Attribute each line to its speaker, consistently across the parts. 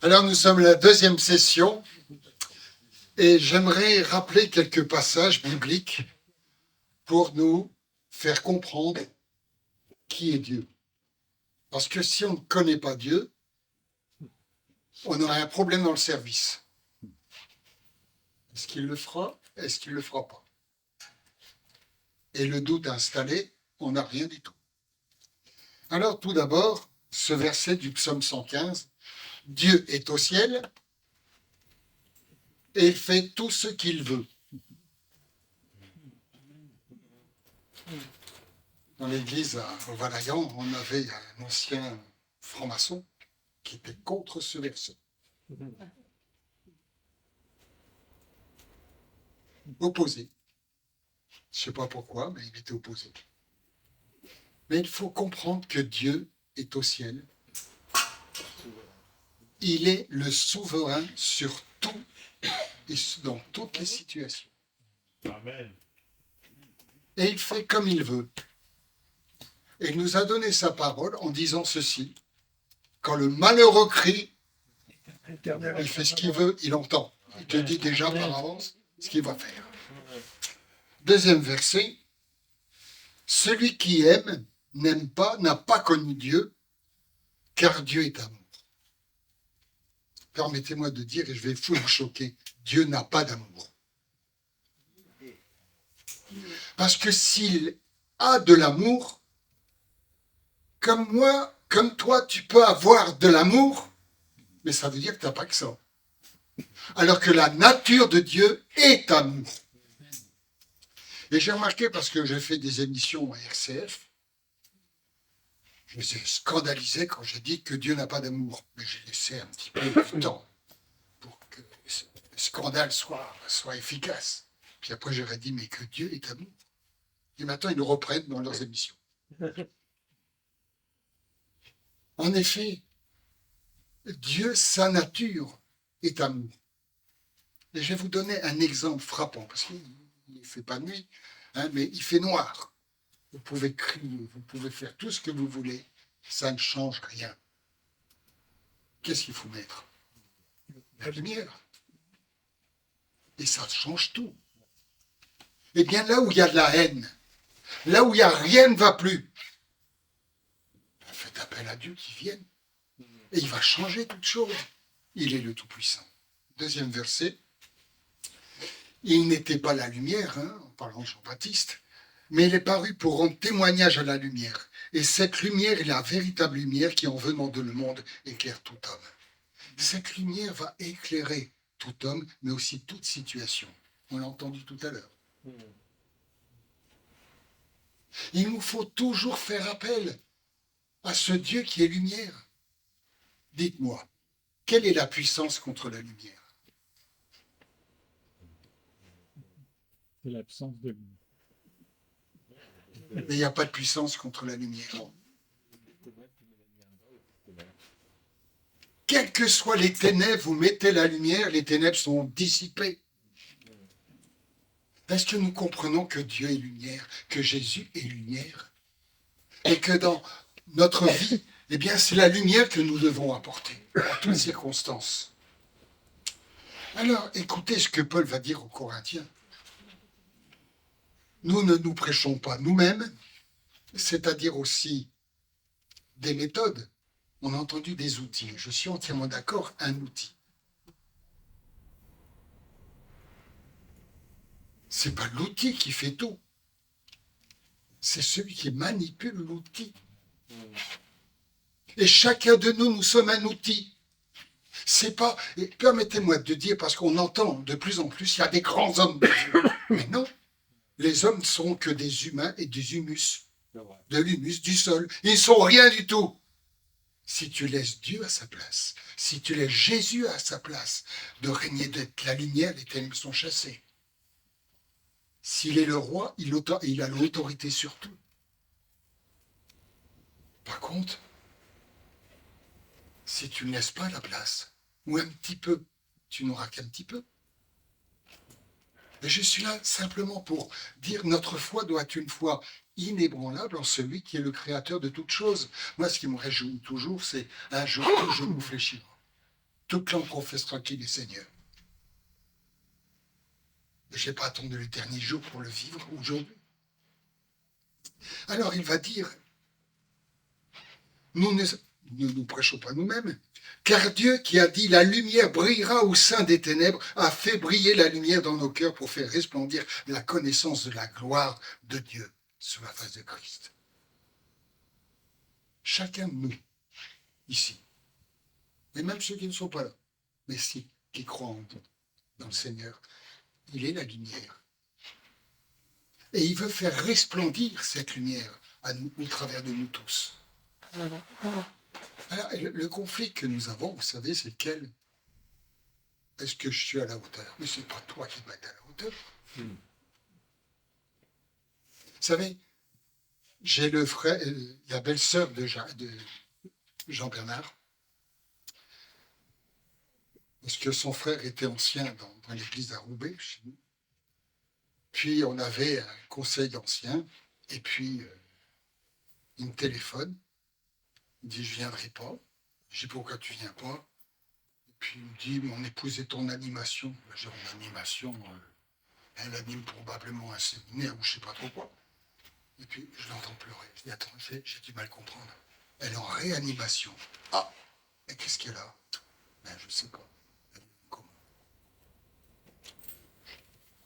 Speaker 1: Alors, nous sommes à la deuxième session et j'aimerais rappeler quelques passages bibliques pour nous faire comprendre qui est Dieu. Parce que si on ne connaît pas Dieu, on aura un problème dans le service. Est-ce qu'il le fera? Est-ce qu'il ne le fera pas? Et le doute installé, on n'a rien du tout. Alors, tout d'abord, ce verset du psaume 115, Dieu est au ciel et il fait tout ce qu'il veut. Dans l'église à Valaillan, on avait un ancien franc-maçon qui était contre ce verset. Opposé. Je ne sais pas pourquoi, mais il était opposé. Mais il faut comprendre que Dieu est au ciel. Il est le souverain sur tout et dans toutes les situations.
Speaker 2: Amen.
Speaker 1: Et il fait comme il veut. Et il nous a donné sa parole en disant ceci. Quand le malheureux crie, il fait ce qu'il veut, il entend. Il te dit déjà par avance ce qu'il va faire. Deuxième verset. Celui qui aime n'aime pas, n'a pas connu Dieu, car Dieu est amour. Permettez-moi de dire, et je vais vous choquer, Dieu n'a pas d'amour. Parce que s'il a de l'amour, comme moi, comme toi, tu peux avoir de l'amour, mais ça veut dire que tu n'as pas que ça. Alors que la nature de Dieu est amour. Et j'ai remarqué, parce que j'ai fait des émissions à RCF, je me suis scandalisé quand j'ai dit que Dieu n'a pas d'amour. Mais j'ai laissé un petit peu de temps pour que ce scandale soit efficace. Puis après, j'aurais dit, mais que Dieu est amour. Et maintenant, ils le reprennent dans leurs émissions. En effet, Dieu, sa nature, est amour. Et je vais vous donner un exemple frappant, parce qu'il ne fait pas nuit, mais il fait noir. Vous pouvez crier, vous pouvez faire tout ce que vous voulez, ça ne change rien. Qu'est-ce qu'il faut mettre? La lumière. Et ça change tout. Eh bien, là où il y a de la haine, là où il n'y a rien ne va plus, faites appel à Dieu qui vienne. Et il va changer toute chose. Il est le Tout-Puissant. Deuxième verset. Il n'était pas la lumière, en parlant de Jean-Baptiste, mais il est paru pour rendre témoignage à la lumière. Et cette lumière est la véritable lumière qui, en venant de le monde, éclaire tout homme. Cette lumière va éclairer tout homme, mais aussi toute situation. On l'a entendu tout à l'heure. Il nous faut toujours faire appel à ce Dieu qui est lumière. Dites-moi, quelle est la puissance contre la lumière?
Speaker 2: C'est l'absence de lumière.
Speaker 1: Mais il n'y a pas de puissance contre la lumière. Quelles que soient les ténèbres, vous mettez la lumière, les ténèbres sont dissipées. Est-ce que nous comprenons que Dieu est lumière, que Jésus est lumière, et que dans notre vie, eh bien, c'est la lumière que nous devons apporter en toutes circonstances. Alors, écoutez ce que Paul va dire aux Corinthiens. Nous ne nous prêchons pas nous-mêmes, c'est-à-dire aussi des méthodes. On a entendu des outils. Je suis entièrement d'accord, un outil. C'est pas l'outil qui fait tout. C'est celui qui manipule l'outil. Et chacun de nous, nous sommes un outil. C'est pas, et permettez-moi de dire, parce qu'on entend de plus en plus, il y a des grands hommes de Dieu. Mais non, les hommes ne sont que des humains et des humus. De l'humus, du sol. Ils ne sont rien du tout. Si tu laisses Dieu à sa place, si tu laisses Jésus à sa place, de régner d'être la lumière, les ténèbres sont chassées. S'il est le roi, il a l'autorité sur tout. Par contre, si tu ne laisses pas la place, ou un petit peu, tu n'auras qu'un petit peu. Et je suis là simplement pour dire notre foi doit être une foi inébranlable en celui qui est le créateur de toutes choses. Moi, ce qui me réjouit toujours, c'est un jour tout genou fléchira. toute langue confessera qu'il est Seigneur. Je n'ai pas attendu le dernier jour pour le vivre aujourd'hui. Alors il va dire, nous ne nous prêchons pas nous-mêmes, car Dieu qui a dit la lumière brillera au sein des ténèbres a fait briller la lumière dans nos cœurs pour faire resplendir la connaissance de la gloire de Dieu sur la face de Christ. Chacun de nous, ici, et même ceux qui ne sont pas là, mais si, qui croient dans le Seigneur, il est la lumière. Et il veut faire resplendir cette lumière à nous, au travers de nous tous. Alors, le conflit que nous avons, vous savez, c'est lequel? Est-ce que je suis à la hauteur? Mais ce n'est pas toi qui dois être à la hauteur. Vous savez, j'ai le frère, la belle-sœur de Jean-Bernard, parce que son frère était ancien dans l'église à Roubaix, chez nous. Puis on avait un conseil d'anciens, et puis il me téléphone, il me dit je ne viendrai pas. Je dis pourquoi tu ne viens pas? Et puis il me dit mon épouse est en animation. J'ai en animation, elle anime probablement un séminaire ou je ne sais pas trop quoi. Et puis je l'entends pleurer. Je dis attends, j'ai du mal à comprendre. Elle est en réanimation. Ah, mais qu'est-ce qu'elle a? Ben, je ne sais pas. Comment?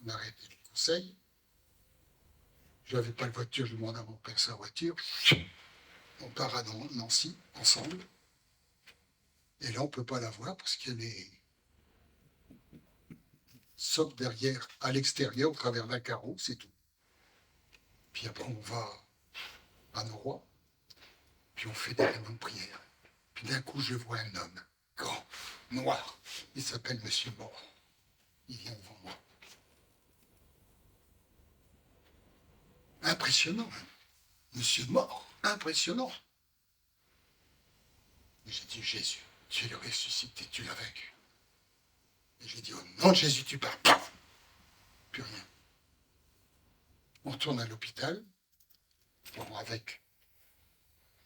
Speaker 1: On a arrêté le conseil. Je n'avais pas de voiture, je demande à mon père sa voiture. On part à Nancy, ensemble. Et là, on ne peut pas la voir parce qu'elle est saute derrière, à l'extérieur, au travers d'un carreau, c'est tout. Puis après, on va à Noroît, puis on fait des réunions de prière. Puis d'un coup, je vois un homme, grand, noir. Il s'appelle Monsieur Mort. Il vient devant moi. Impressionnant, hein. Monsieur Mort, impressionnant. Et j'ai dit, Jésus, tu es le ressuscité, tu l'as vaincu. Et j'ai dit, au nom de Jésus, tu pars. Paf, plus rien. On tourne à l'hôpital. Bon, avec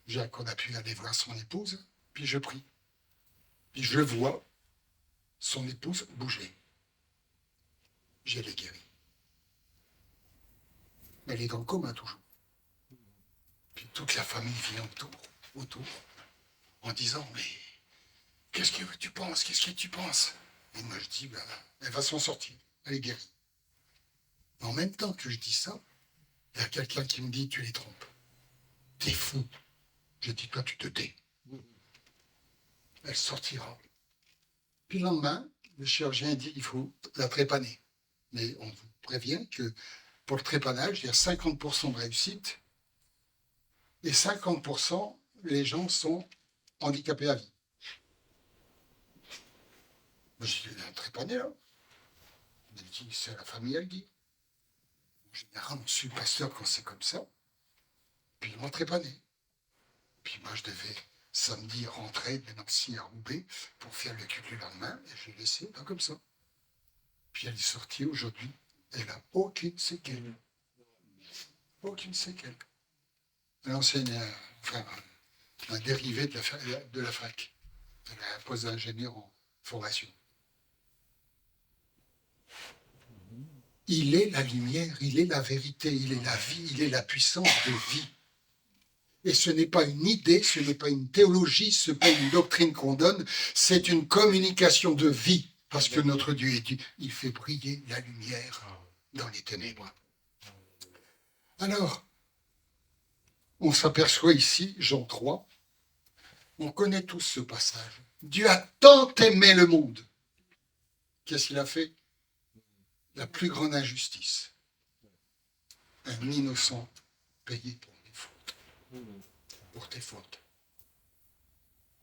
Speaker 1: Jacques, on a pu aller voir son épouse. Puis je prie. Puis je vois son épouse bouger. Je l'ai guérie. Elle est dans le coma toujours. Puis toute la famille vient autour, en disant, mais qu'est-ce que tu penses? Qu'est-ce que tu penses? Et moi je dis, ben, elle va s'en sortir, elle est guérie. Mais en même temps que je dis ça, il y a quelqu'un qui me dit, tu les trompes. T'es fou. Je dis, toi tu te tais. Elle sortira. Puis le lendemain, le chirurgien dit, il faut la trépaner. Mais on vous prévient que pour le trépanage, il y a 50% de réussite et 50% les gens sont handicapés à vie. Moi, je dis, un trépané là. Il dit, c'est la famille, elle dit. En général, on suit le pasteur quand c'est comme ça. Puis ils m'ont trépané. Puis moi, je devais samedi rentrer de Nancy à Roubaix pour faire le culte le lendemain. Et je l'ai laissé là comme ça. Puis elle est sortie aujourd'hui. Elle n'a aucune séquelle. Aucune séquelle. Alors c'est un dérivé de la fac. Elle a un poste d'ingénieur en formation. Il est la lumière, il est la vérité, il est la vie, il est la puissance de vie. Et ce n'est pas une idée, ce n'est pas une théologie, ce n'est pas une doctrine qu'on donne, c'est une communication de vie. Parce que notre Dieu est Dieu, il fait briller la lumière dans les ténèbres. Alors, on s'aperçoit ici, Jean 3, on connaît tous ce passage. Dieu a tant aimé le monde. Qu'est-ce qu'il a fait? La plus grande injustice. Un innocent payé pour mes fautes. Pour tes fautes.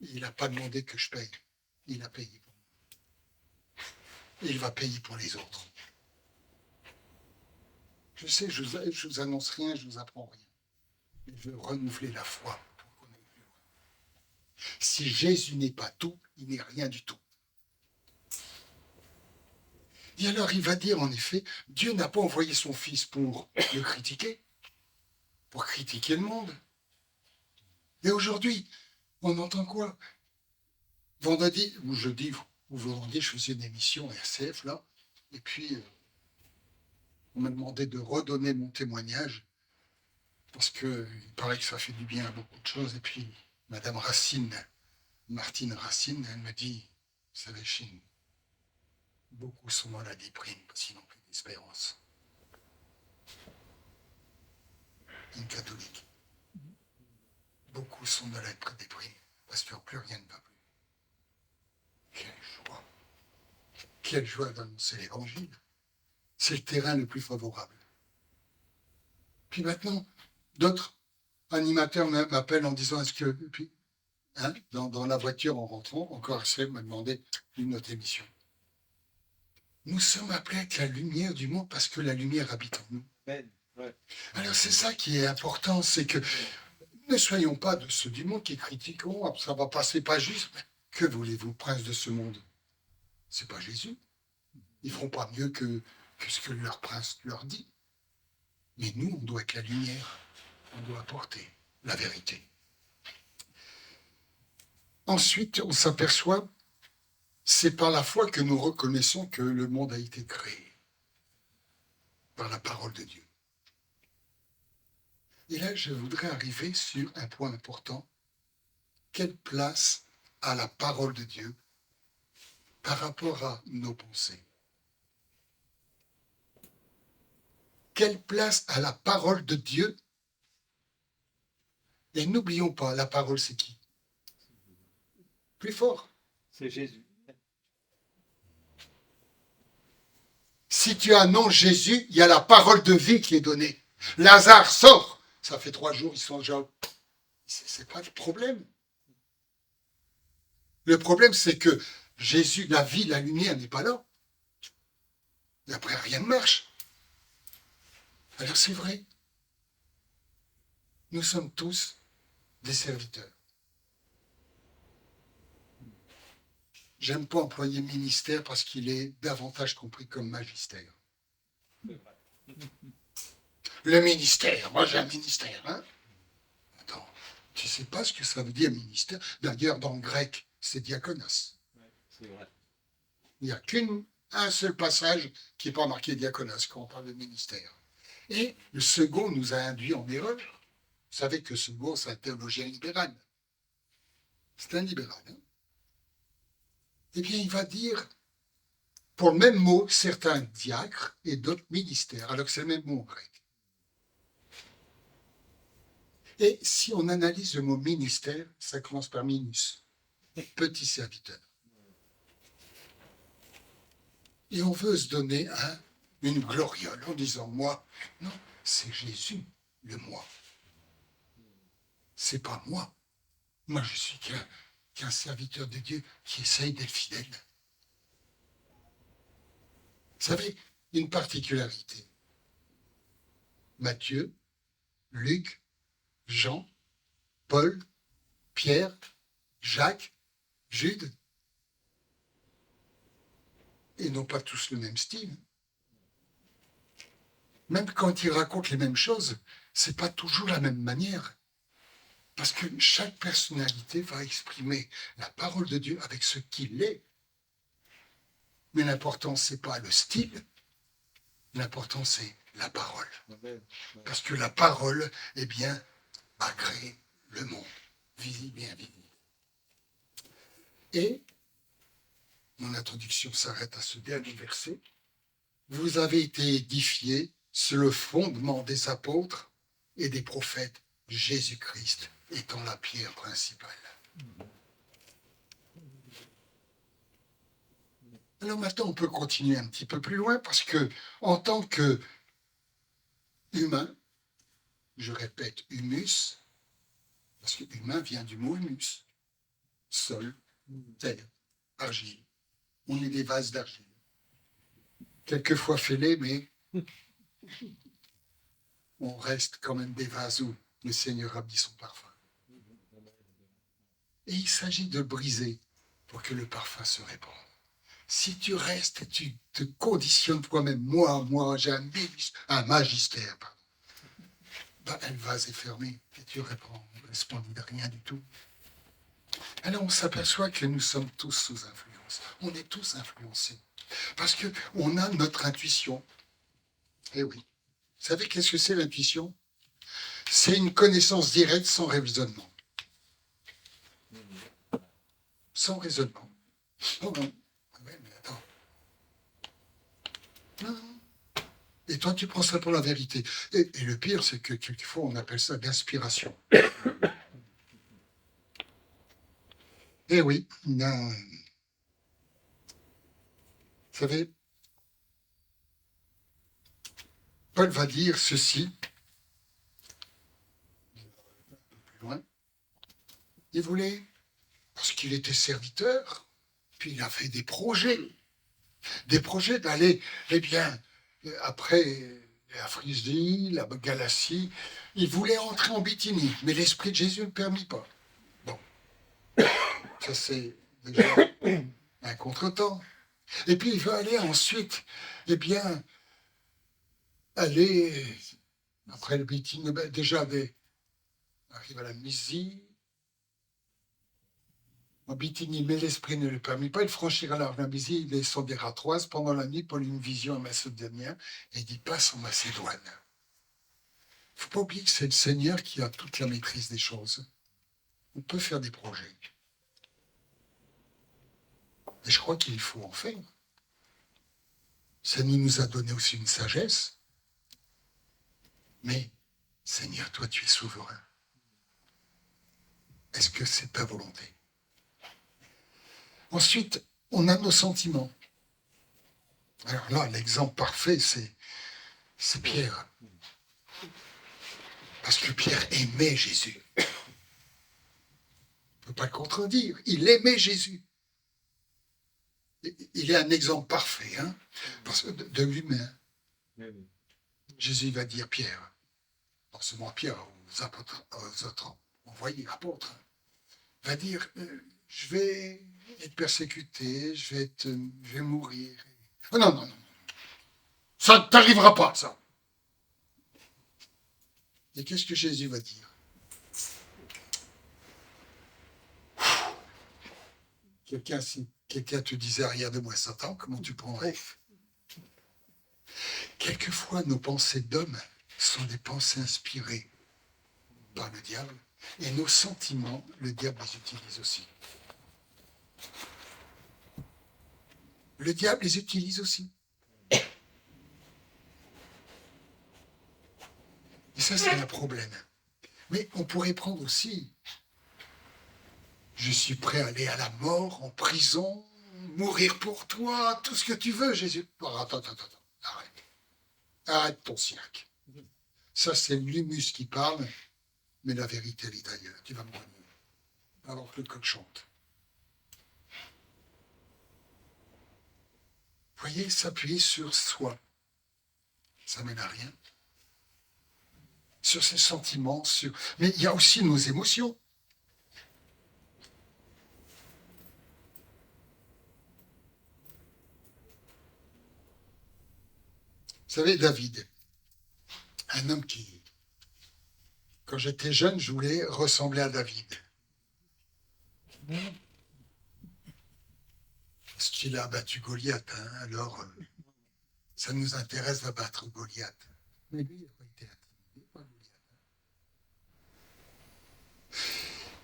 Speaker 1: Il n'a pas demandé que je paye. Il a payé pour moi. Il va payer pour les autres. Je sais, je vous annonce rien, je vous apprends rien. Mais je veux renouveler la foi pour qu'on aille plus loin. Si Jésus n'est pas tout, il n'est rien du tout. Et alors il va dire en effet, Dieu n'a pas envoyé son Fils pour le critiquer, pour critiquer le monde. Et aujourd'hui, on entend quoi? vendredi ou jeudi ou vendredi, je faisais une émission à RCF, là, et puis on m'a demandé de redonner mon témoignage, parce qu'il paraît que ça fait du bien à beaucoup de choses, et puis Madame Racine, Martine Racine, elle me dit, vous savez, Chine, beaucoup sont dans la déprime, parce qu'ils n'ont plus d'espérance. Une catholique. Beaucoup sont dans la déprime, parce que plus rien ne va plus. Quelle joie! Quelle joie d'annoncer l'évangile! C'est le terrain le plus favorable. Puis maintenant, d'autres animateurs m'appellent en disant, est-ce que... Puis, dans la voiture en rentrant, encore RCF m'a demandé une autre émission. Nous sommes appelés à être la lumière du monde parce que la lumière habite en nous.
Speaker 2: Ouais.
Speaker 1: Alors c'est ça qui est important, c'est que ne soyons pas de ceux du monde qui critiqueront, ça va passer pas juste. Que voulez-vous, prince de ce monde? C'est pas Jésus. Ils feront pas mieux que ce que leur prince leur dit. Mais nous, on doit être la lumière. On doit apporter la vérité. Ensuite, on s'aperçoit, c'est par la foi que nous reconnaissons que le monde a été créé. Par la parole de Dieu. Et là, je voudrais arriver sur un point important. Quelle place a la parole de Dieu par rapport à nos pensées? Quelle place a la parole de Dieu? Et n'oublions pas, la parole, c'est qui? Plus fort.
Speaker 2: C'est Jésus.
Speaker 1: Si tu annonces Jésus, il y a la parole de vie qui est donnée. Lazare sort. Ça fait 3 jours, ils sont déjà... C'est pas le problème. Le problème, c'est que Jésus, la vie, la lumière n'est pas là. Et après, rien ne marche. Alors c'est vrai. Nous sommes tous des serviteurs. J'aime pas employer ministère parce qu'il est davantage compris comme magistère. Le ministère, moi j'ai un ministère, hein? Attends, tu sais pas ce que ça veut dire ministère? D'ailleurs, dans le grec, c'est diakonos.
Speaker 2: C'est vrai.
Speaker 1: Il n'y a qu'un seul passage qui n'est pas marqué diakonos quand on parle de ministère. Et le second nous a induit en erreur. Vous savez que second, c'est un théologien libéral. C'est un libéral. Hein? Eh bien, il va dire, pour le même mot, certains diacres et d'autres ministères, alors que c'est le même mot en grec. Et si on analyse le mot ministère, ça commence par minus, petit serviteur. Et on veut se donner une gloriole en disant moi. Non, c'est Jésus, le moi. C'est pas moi. Moi, je suis qu'un serviteur de Dieu qui essaye d'être fidèle. Vous savez, une particularité. Matthieu, Luc, Jean, Paul, Pierre, Jacques, Jude, et n'ont pas tous le même style. Même quand ils racontent les mêmes choses, c'est pas toujours la même manière. Parce que chaque personnalité va exprimer la parole de Dieu avec ce qu'il est. Mais l'important, c'est pas le style, l'important, c'est la parole. Parce que la parole, eh bien, a créé le monde, visible et invisible. Et mon introduction s'arrête à ce dernier verset. Vous avez été édifiés sur le fondement des apôtres et des prophètes, Jésus-Christ étant la pierre principale. Alors maintenant, on peut continuer un petit peu plus loin parce que, en tant que humain, je répète humus, parce que humain vient du mot humus, sol, terre, argile. On est des vases d'argile. Quelquefois fêlés, mais on reste quand même des vases où le Seigneur a mis son parfum. Et il s'agit de briser pour que le parfum se répande. Si tu restes et tu te conditionnes toi-même, moi, j'ai un magistère, un vase est fermé et tu réponds, ne répondis de rien du tout. Alors on s'aperçoit que nous sommes tous sous influence. On est tous influencés. Parce qu'on a notre intuition. Eh oui. Vous savez qu'est-ce que c'est l'intuition? C'est une connaissance directe sans raisonnement. Sans raisonnement. Oh non. Ouais, mais attends. Non. Et toi, tu prends ça pour la vérité. Et le pire, c'est que quelquefois, on appelle ça l'inspiration. Eh oui. Non. Vous savez, Paul va dire ceci, plus loin. Il voulait, parce qu'il était serviteur, puis il a fait des projets d'aller, eh bien, après la Phrygie, la Galatie, il voulait entrer en Bithynie, mais l'Esprit de Jésus ne le permit pas. Bon, ça c'est déjà un contretemps. Et puis il veut aller ensuite, eh bien, aller, après le Bithynie, déjà arrive à la Mysie, en Bithynie, mais l'Esprit ne le permit pas. Il franchira la Mysie, il descendira à Troas. Pendant la nuit, Paul eut une vision à Macédonien, et il passe en Macédoine. Il ne faut pas oublier que c'est le Seigneur qui a toute la maîtrise des choses. On peut faire des projets. Et je crois qu'il faut en faire. Ça nous a donné aussi une sagesse. Mais, Seigneur, toi, tu es souverain. Est-ce que c'est ta volonté? Ensuite, on a nos sentiments. Alors là, l'exemple parfait, c'est Pierre. Parce que Pierre aimait Jésus. On ne peut pas le contredire. Il aimait Jésus. Il est un exemple parfait, hein, parce que de l'humain. Jésus va dire Pierre, non seulement Pierre, aux autres envoyés apôtres, va dire je vais être persécuté, je vais mourir. Oh, non, non, non. Ça ne t'arrivera pas, ça. Et qu'est-ce que Jésus va dire? Si quelqu'un te disait arrière de moi Satan, comment tu prendrais? Quelquefois, nos pensées d'homme sont des pensées inspirées par le diable, et nos sentiments, le diable les utilise aussi. Le diable les utilise aussi. Et ça, c'est un problème. Mais on pourrait prendre aussi, je suis prêt à aller à la mort, en prison, mourir pour toi, tout ce que tu veux, Jésus. Oh, attends, arrête. Arrête ton cirque. Ça, c'est l'humus qui parle, mais la vérité, elle est ailleurs. Tu vas mourir. Alors que le coq chante. Vous voyez, s'appuyer sur soi, ça mène à rien. Sur ses sentiments, mais il y a aussi nos émotions. Vous savez, David, un homme qui, quand j'étais jeune, je voulais ressembler à David. Parce qu'il a battu Goliath, hein, alors ça nous intéresse d'abattre Goliath. Mais lui, il n'a pas été intimidé par Goliath.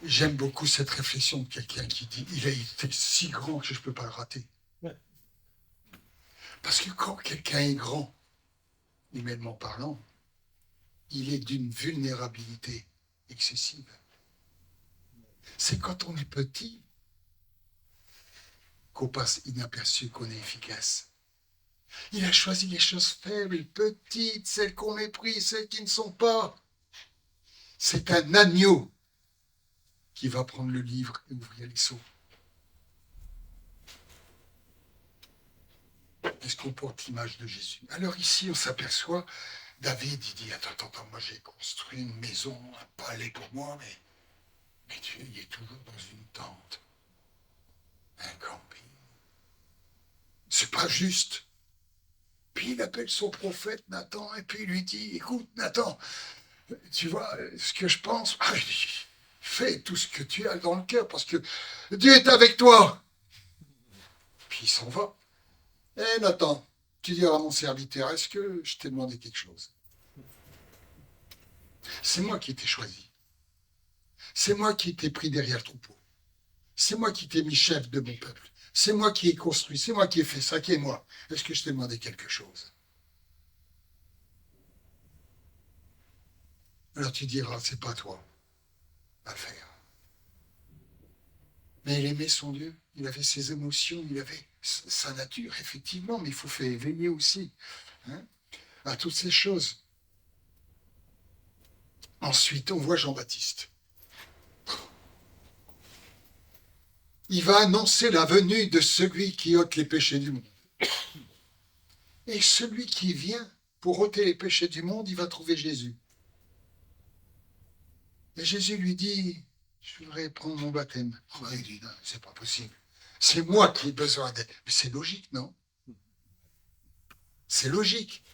Speaker 1: J'aime beaucoup cette réflexion de quelqu'un qui dit il a été si grand que je ne peux pas le rater. Ouais. Parce que quand quelqu'un est grand, humainement parlant, il est d'une vulnérabilité excessive. C'est quand on est petit qu'on passe inaperçu, qu'on est efficace. Il a choisi les choses faibles, petites, celles qu'on méprise, celles qui ne sont pas. C'est un agneau qui va prendre le livre et ouvrir les seaux. Est-ce qu'on porte l'image de Jésus? Alors ici, on s'aperçoit, David, il dit, attends, moi j'ai construit une maison, un palais pour moi, mais Dieu, il est toujours dans une tente, un camping. C'est pas juste. Puis il appelle son prophète Nathan, et puis il lui dit, écoute Nathan, tu vois ce que je pense? fais tout ce que tu as dans le cœur, parce que Dieu est avec toi. Puis il s'en va. Eh Nathan, tu diras à mon serviteur, est-ce que je t'ai demandé quelque chose? C'est moi qui t'ai choisi. C'est moi qui t'ai pris derrière le troupeau. C'est moi qui t'ai mis chef de mon peuple. C'est moi qui ai construit. C'est moi qui ai fait ça, qui est moi. Est-ce que je t'ai demandé quelque chose? Alors tu diras, c'est pas toi à faire. Mais il aimait son Dieu, il avait ses émotions, il avait sa nature, effectivement, mais il faut faire éveiller aussi à toutes ces choses. Ensuite, on voit Jean-Baptiste. Il va annoncer la venue de celui qui ôte les péchés du monde. Et celui qui vient pour ôter les péchés du monde, il va trouver Jésus. Et Jésus lui dit, je voudrais prendre mon baptême. Oh, il dit, non, c'est pas possible. C'est moi qui ai besoin d'aide. Mais c'est logique, non? C'est logique.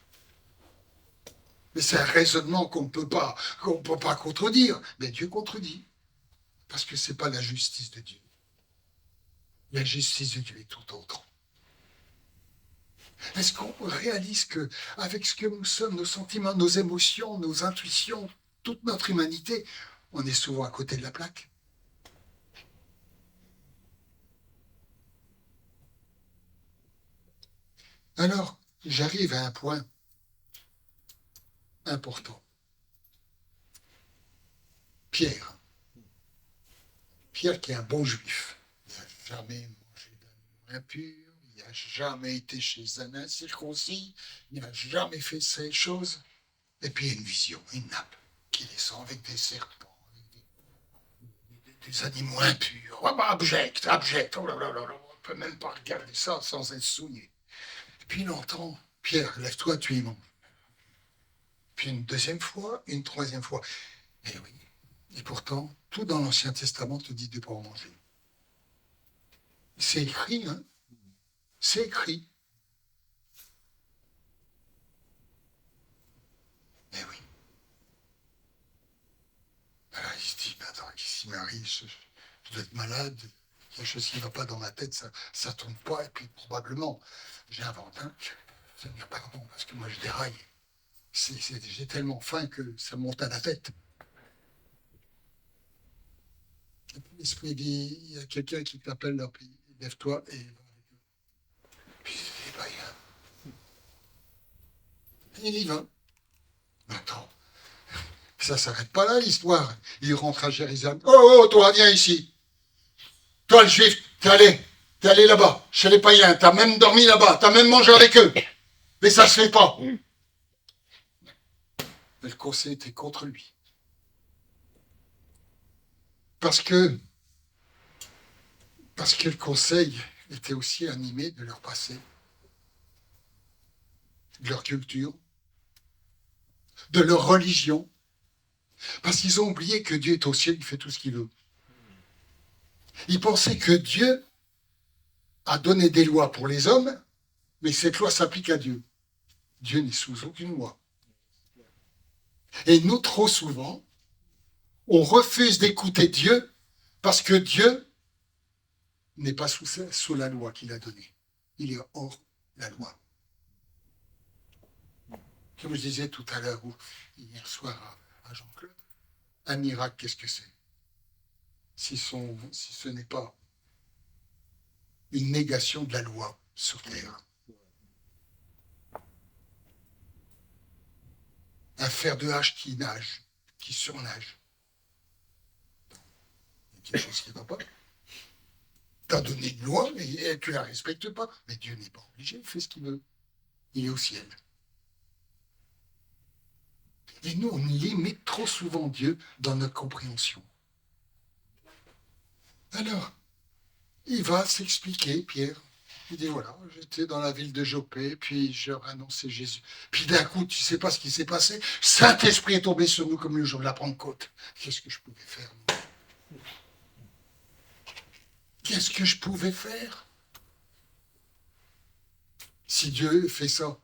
Speaker 1: Mais c'est un raisonnement qu'on ne peut pas contredire. Mais Dieu contredit. Parce que ce n'est pas la justice de Dieu. La justice de Dieu est tout autre. Est-ce qu'on réalise que, avec ce que nous sommes, nos sentiments, nos émotions, nos intuitions, toute notre humanité, on est souvent à côté de la plaque? Alors, j'arrive à un point important. Pierre. Pierre qui est un bon juif. Il n'a jamais mangé d'animal impur, il n'a jamais été chez un incirconcis, il n'a jamais fait ces choses. Et puis il y a une vision, une nappe qui descend avec des serpents, avec des animaux impurs. Oh, bah, abject, abject. Oh là là là là, on ne peut même pas regarder ça sans être souillé. Et puis il entend, Pierre, lève-toi, tu y manges. Puis une deuxième fois, une troisième fois. Et oui. Et pourtant, tout dans l'Ancien Testament te dit de ne pas en manger. C'est écrit, hein? C'est écrit. Mais oui. Alors il se dit, attends, qu'est-ce qui m'arrive? Je dois être malade. Il y a quelque chose qui ne va pas dans ma tête, ça ne tourne pas. Et puis probablement, j'invente, hein? Ça me dit, pardon, parce que moi je déraille. J'ai tellement faim que ça me monte à la tête. L'esprit dit, il y a quelqu'un qui t'appelle, là, puis lève-toi et va avec eux. Puis c'est pas rien. Il y va. Attends, ça ne s'arrête pas là l'histoire. Il rentre à Jérusalem. Oh, oh, toi, viens ici. Toi, le juif, t'es allé là-bas, chez les païens, t'as même dormi là-bas, t'as même mangé avec eux. Mais ça se fait pas. Mais le conseil était contre lui. Parce que le conseil était aussi animé de leur passé, de leur culture, de leur religion. Parce qu'ils ont oublié que Dieu est au ciel, il fait tout ce qu'il veut. Ils pensaient que Dieu a donné des lois pour les hommes, mais cette loi s'applique à Dieu. Dieu n'est sous aucune loi. Et nous, trop souvent, on refuse d'écouter Dieu parce que Dieu n'est pas sous la loi qu'il a donnée. Il est hors la loi. Comme je disais tout à l'heure, ou hier soir à Jean-Claude, un miracle, qu'est-ce que c'est? Si ce n'est pas une négation de la loi sur terre. Un fer de hache qui nage, qui surnage. Il y a quelque chose qui ne va pas. Tu as donné une loi, mais tu ne la respectes pas. Mais Dieu n'est pas obligé, il fait ce qu'il veut. Il est au ciel. Et nous, on limite trop souvent Dieu dans notre compréhension. Alors, il va s'expliquer, Pierre. Il dit, voilà, j'étais dans la ville de Jopé, puis je leur ai annoncé Jésus. Puis d'un coup, tu ne sais pas ce qui s'est passé. Saint-Esprit est tombé sur nous comme le jour de la Pentecôte. Qu'est-ce que je pouvais faire? Qu'est-ce que je pouvais faire? Si Dieu fait ça,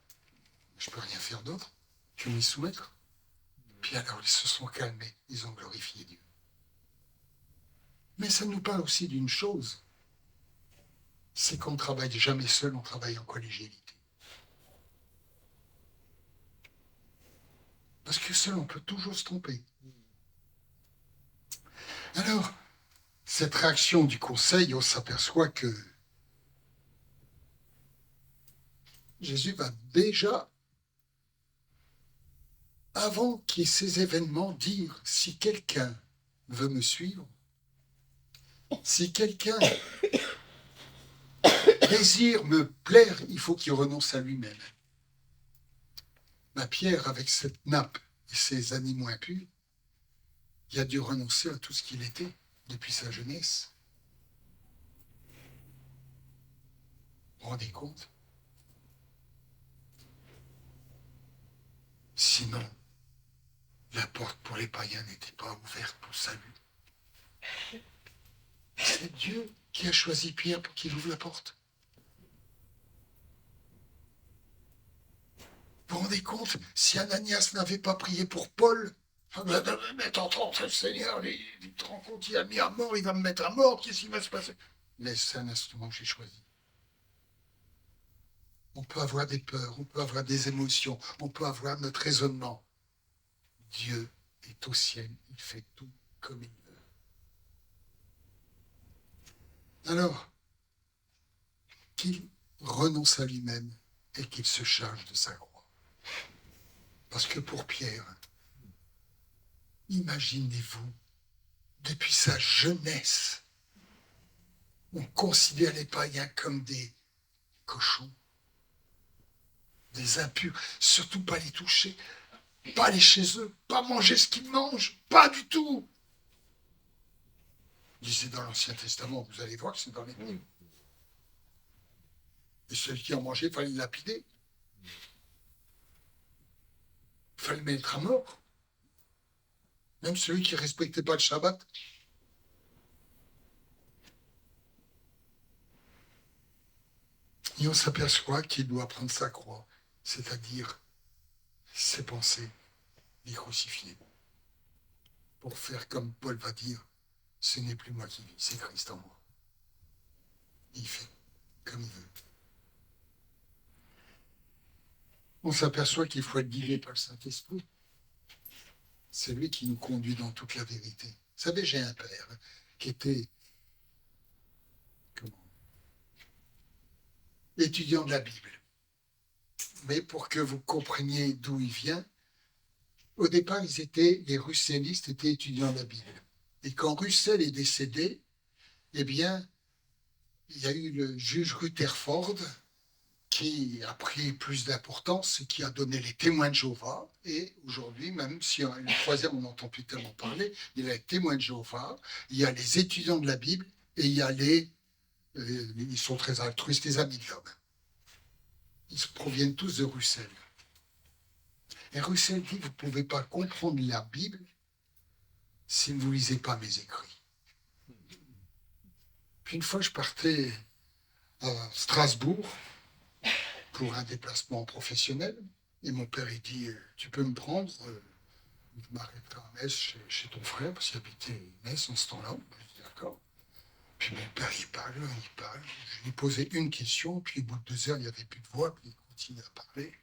Speaker 1: je ne peux rien faire d'autre que m'y soumettre. Puis alors, ils se sont calmés, ils ont glorifié Dieu. Mais ça nous parle aussi d'une chose, c'est qu'on ne travaille jamais seul, on travaille en collégialité. Parce que seul, on peut toujours se tromper. Alors, cette réaction du conseil, on s'aperçoit que Jésus va déjà, avant qu'il y ait ces événements, dire si quelqu'un veut me suivre, si quelqu'un désire me plaire, il faut qu'il renonce à lui-même. Ma Pierre, avec cette nappe et ses animaux impurs, il a dû renoncer à tout ce qu'il était depuis sa jeunesse. Vous vous rendez compte? Sinon, la porte pour les païens n'était pas ouverte pour salut. C'est Dieu qui a choisi Pierre pour qu'il ouvre la porte. Vous vous rendez compte? Si Ananias n'avait pas prié pour Paul, mais t'entends, le Seigneur, il te rend compte, il a mis à mort, il va me mettre à mort, qu'est-ce qui va se passer? Mais c'est un instrument que j'ai choisi. On peut avoir des peurs, on peut avoir des émotions, on peut avoir notre raisonnement. Dieu est au ciel, il fait tout comme il veut. Alors, qu'il renonce à lui-même et qu'il se charge de sa croix. Parce que pour Pierre, imaginez-vous, depuis sa jeunesse, on considère les païens comme des cochons, des impurs, surtout pas les toucher, pas aller chez eux, pas manger ce qu'ils mangent, pas du tout. Lisez dans l'Ancien Testament, vous allez voir que c'est dans les Bibles. Et celui qui en mangeait, il fallait le lapider. Il fallait le mettre à mort. Même celui qui ne respectait pas le Shabbat. Et on s'aperçoit qu'il doit prendre sa croix, c'est-à-dire ses pensées, les crucifier. Pour faire comme Paul va dire, ce n'est plus moi qui vis, c'est Christ en moi. Il fait comme il veut. On s'aperçoit qu'il faut être guidé par le Saint-Esprit. C'est lui qui nous conduit dans toute la vérité. Vous savez, j'ai un père qui était étudiant de la Bible. Mais pour que vous compreniez d'où il vient, au départ, les russellistes étaient étudiants de la Bible. Et quand Russell est décédé, eh bien, il y a eu le juge Rutherford qui a pris plus d'importance et qui a donné les témoins de Jéhovah. Et aujourd'hui, même si le troisième, on n'entend plus tellement parler, il y a les témoins de Jéhovah, il y a les étudiants de la Bible et il y a ils sont très altruistes, les amis de l'homme. Ils proviennent tous de Russell. Et Russell dit, vous ne pouvez pas comprendre la Bible si vous ne lisez pas mes écrits. Puis une fois, je partais à Strasbourg pour un déplacement professionnel. Et mon père, il dit, tu peux me prendre, je m'arrêterai à Metz chez ton frère, parce qu'il habitait Metz en ce temps-là. Je dis, d'accord. Puis mon père, il parle. Je lui posais une question, puis au bout de 2 heures, il n'y avait plus de voix, puis il continue à parler.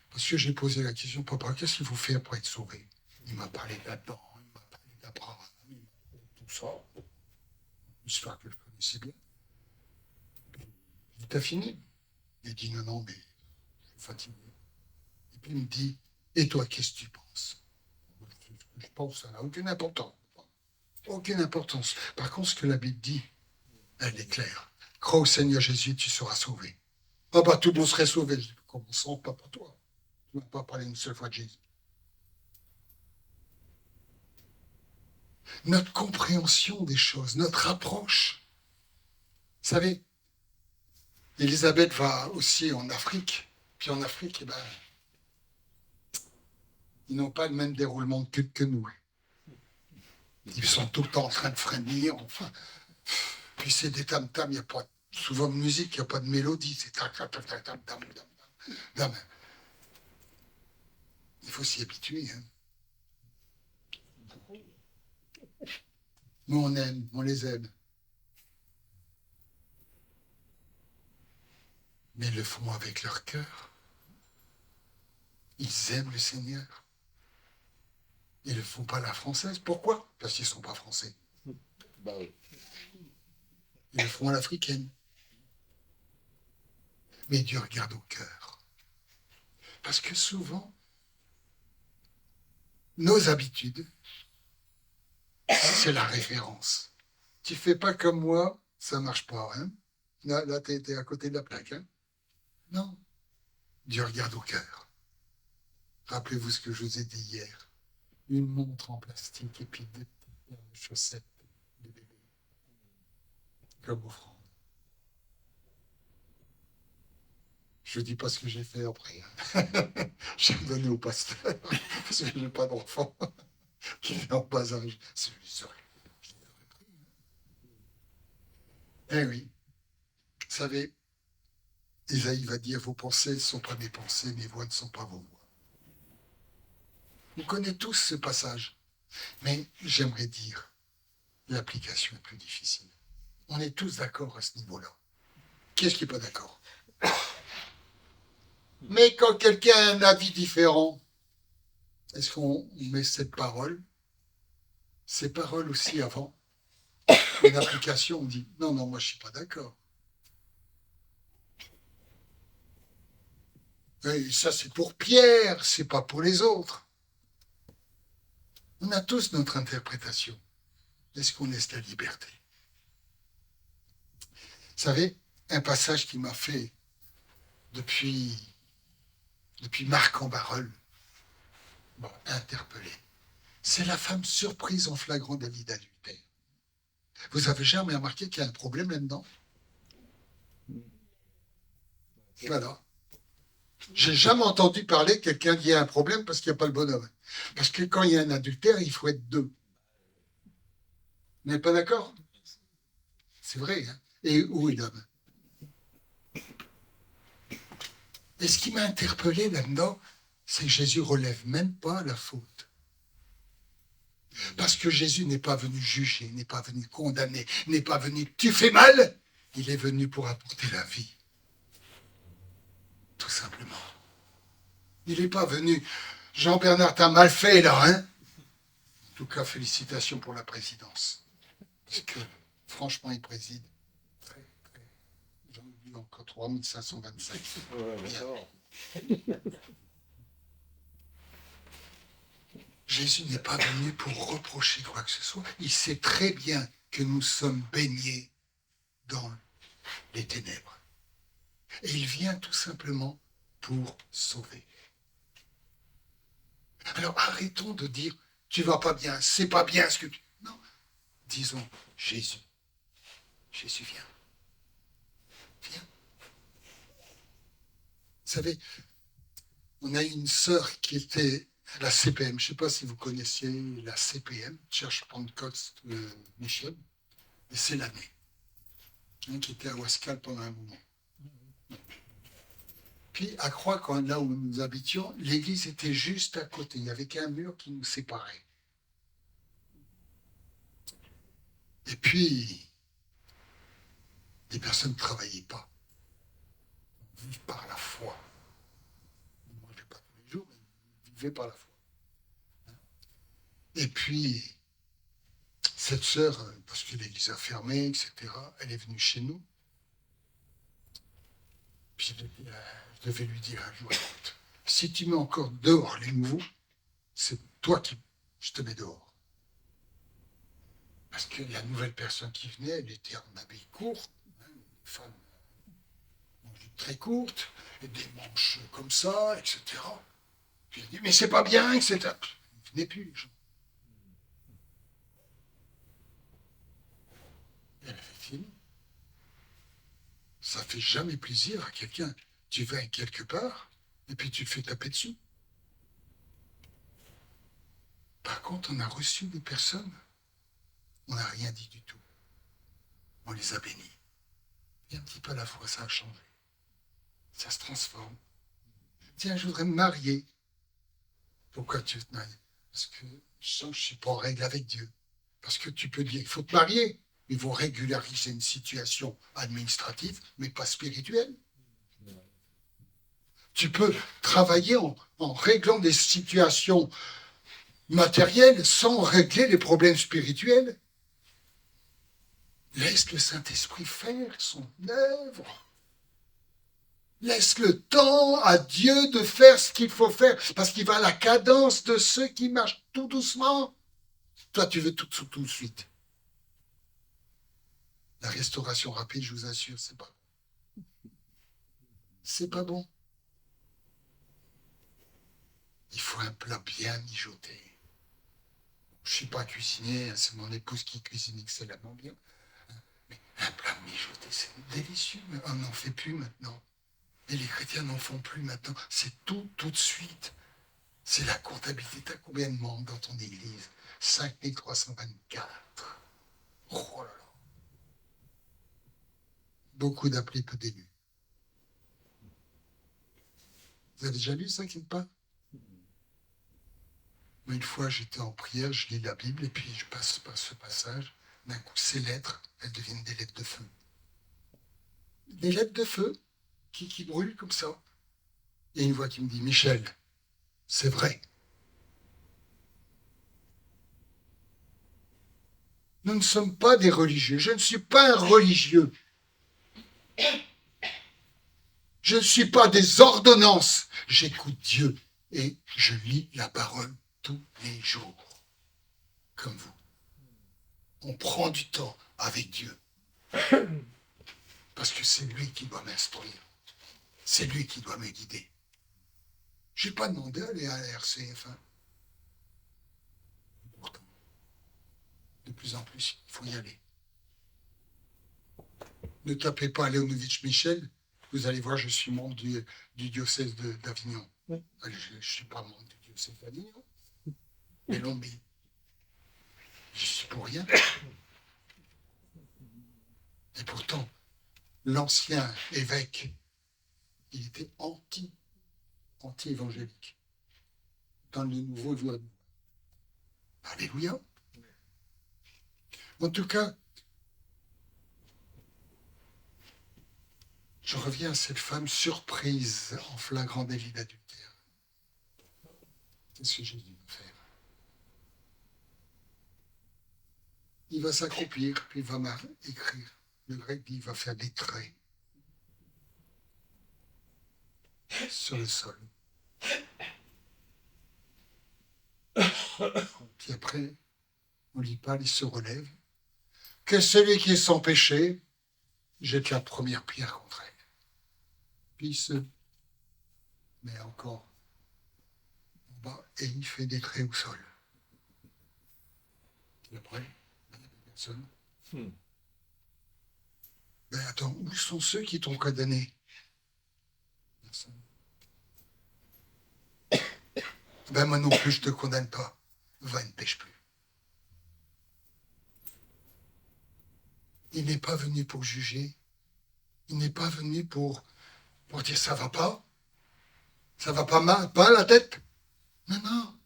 Speaker 1: Parce que j'ai posé la question, papa, qu'est-ce qu'il faut faire pour être sauvé? Il m'a parlé d'Adam, il m'a parlé d'Abraham, il m'a parlé de tout ça. Une histoire que je connaissais bien. Il dit, t'as fini? Il dit, non, mais je suis fatigué. Et puis il me dit, et toi, qu'est-ce que tu penses? Ce que je pense, ça n'a aucune importance. Aucune importance. Par contre, ce que la Bible dit, elle est claire. Crois au Seigneur Jésus, tu seras sauvé. Ah bah, tout le monde serait sauvé. Je dis, commençons pas pour toi. Tu ne m'as pas parlé une seule fois de Jésus. Notre compréhension des choses, notre approche. Vous savez, Élisabeth va aussi en Afrique. Puis en Afrique, eh ben, ils n'ont pas le même déroulement de culte que nous. Ils sont tout le temps en train de frémir. Enfin, puis c'est des tam-tams, il n'y a pas souvent de musique, il n'y a pas de mélodie. C'est tam-tam-tam-tam-tam. Il faut s'y habituer. Hein. Nous, on aime, on les aime. Mais ils le font avec leur cœur. Ils aiment le Seigneur. Ils ne le font pas à la française. Pourquoi? Parce qu'ils ne sont pas français.
Speaker 2: Bah oui.
Speaker 1: Ils le font à l'africaine. Mais Dieu regarde au cœur. Parce que souvent, nos habitudes, c'est la référence. Tu fais pas comme moi, ça marche pas. Hein? Là tu es à côté de la plaque. Hein? Non. Dieu regarde au cœur. Rappelez-vous ce que je vous ai dit hier. Une montre en plastique et puis deux petites paires de chaussettes de bébé. Comme offrande. Je ne dis pas ce que j'ai fait après. J'ai donné au pasteur, parce que je n'ai pas d'enfant qui est en bas âge. Je les aurais pris. Eh oui, vous savez, Isaïe va dire, vos pensées ne sont pas mes pensées, mes voix ne sont pas vos voix. On connaît tous ce passage, mais j'aimerais dire, l'application est plus difficile. On est tous d'accord à ce niveau-là. Qui est-ce qui n'est pas d'accord? Mais quand quelqu'un a un avis différent, est-ce qu'on met ces paroles aussi avant une application? On dit non, moi je ne suis pas d'accord. Et ça c'est pour Pierre, c'est pas pour les autres. On a tous notre interprétation. Est-ce qu'on laisse la liberté? Vous savez, un passage qui m'a fait depuis Marc en Barœul, interpellé. C'est la femme surprise en flagrant délit d'adultère. Vous avez jamais remarqué qu'il y a un problème là-dedans? Voilà. J'ai jamais entendu parler de quelqu'un qui a un problème parce qu'il n'y a pas le bonhomme. Parce que quand il y a un adultère, il faut être deux. Vous n'êtes pas d'accord? C'est vrai. Hein? Et où est l'homme? Et ce qui m'a interpellé là-dedans, c'est que Jésus relève même pas la faute. Parce que Jésus n'est pas venu juger, n'est pas venu condamner, n'est pas venu tu fais mal, il est venu pour apporter la vie. Tout simplement. Il n'est pas venu. Jean-Bernard, t'as mal fait là, hein? En tout cas, félicitations pour la présidence. Parce que, franchement, il préside très. J'en ai vu encore 3525. Ouais, Jésus n'est pas venu pour reprocher quoi que ce soit. Il sait très bien que nous sommes baignés dans les ténèbres. Et il vient tout simplement pour sauver. Alors arrêtons de dire tu vas pas bien, c'est pas bien ce que tu... Non, disons Jésus. Jésus vient. Viens. Vous savez, on a une sœur qui était à la CPM. Je ne sais pas si vous connaissiez la CPM, Church Pentecôte Mission. Et c'est l'année. Qui était à Ouascal pendant un moment. Puis, à Croix, là où nous habitions, l'église était juste à côté. Il n'y avait qu'un mur qui nous séparait. Et puis, les personnes ne travaillaient pas. On vivait par la foi. On ne mangeait pas tous les jours, mais on vivait par la foi. Et puis, cette sœur, parce que l'église a fermé, etc., elle est venue chez nous. Puis je devais lui dire un jour, écoute, si tu mets encore dehors les nouveaux, c'est toi qui je te mets dehors. Parce que la nouvelle personne qui venait, elle était en habit court, une femme très courte, et des manches comme ça, etc. Puis elle dit, mais c'est pas bien, etc. Venez plus, les gens. Elle avait fini. Ça fait jamais plaisir à quelqu'un. Tu vas quelque part, et puis tu te fais taper dessus. Par contre, on a reçu des personnes, on n'a rien dit du tout. On les a bénis. Et un petit peu à la fois, ça a changé. Ça se transforme. Tiens, je voudrais me marier. Pourquoi tu veux te marier? Parce que je sens que je ne suis pas en règle avec Dieu. Parce que tu peux dire, il faut te marier. Ils vont régulariser une situation administrative, mais pas spirituelle. Tu peux travailler en réglant des situations matérielles sans régler les problèmes spirituels. Laisse le Saint-Esprit faire son œuvre. Laisse le temps à Dieu de faire ce qu'il faut faire, parce qu'il va à la cadence de ceux qui marchent tout doucement. Toi, tu veux tout de suite. La restauration rapide, je vous assure, c'est pas bon. C'est pas bon. Il faut un plat bien mijoté. Je ne suis pas cuisinier, c'est mon épouse qui cuisine excellemment bien. Mais un plat mijoté, c'est délicieux. Mais on n'en fait plus maintenant. Et les chrétiens n'en font plus maintenant. C'est tout de suite. C'est la comptabilité. T'as combien de membres dans ton église? 5324. Oh là là. Beaucoup d'appelés, peu d'élus. Vous avez déjà lu ça, quelque part? Une fois, j'étais en prière, je lis la Bible, et puis je passe par ce passage. D'un coup, ces lettres, elles deviennent des lettres de feu. Des lettres de feu qui brûlent comme ça. Il y a une voix qui me dit, Michel, c'est vrai. Nous ne sommes pas des religieux. Je ne suis pas un religieux. Je ne suis pas des ordonnances. J'écoute Dieu et je lis la parole tous les jours. Comme vous. On prend du temps avec Dieu. Parce que c'est lui qui doit m'instruire. C'est lui qui doit me guider. Je n'ai pas demandé à aller à la RCF1. Pourtant, de plus en plus, il faut y aller. Ne tapez pas Léonovitch Michel. Vous allez voir, je suis membre du diocèse d'Avignon. Oui. Je ne suis pas membre du diocèse d'Avignon. Mais Lombie. Je suis pour rien. Et pourtant, l'ancien évêque, il était anti-évangélique. Dans le nouveau jour. Alléluia. En tout cas, je reviens à cette femme surprise en flagrant délit d'adultère. Qu'est-ce que Jésus va faire? Il va s'accroupir, puis il va écrire. Le grec dit, il va faire des traits sur le sol. Puis après, on lit pas, il se relève. Que celui qui est sans péché jette la première pierre contre elle. Puis il se met encore en bas et il fait des traits au sol. Et après, il n'y a personne. Ben attends, où sont ceux qui t'ont condamné? Personne. Ben moi non plus, je ne te condamne pas. Va, ne pêche plus. Il n'est pas venu pour juger. Il n'est pas venu pour dire ça va pas. Ça va pas mal, pas la tête. Non, non.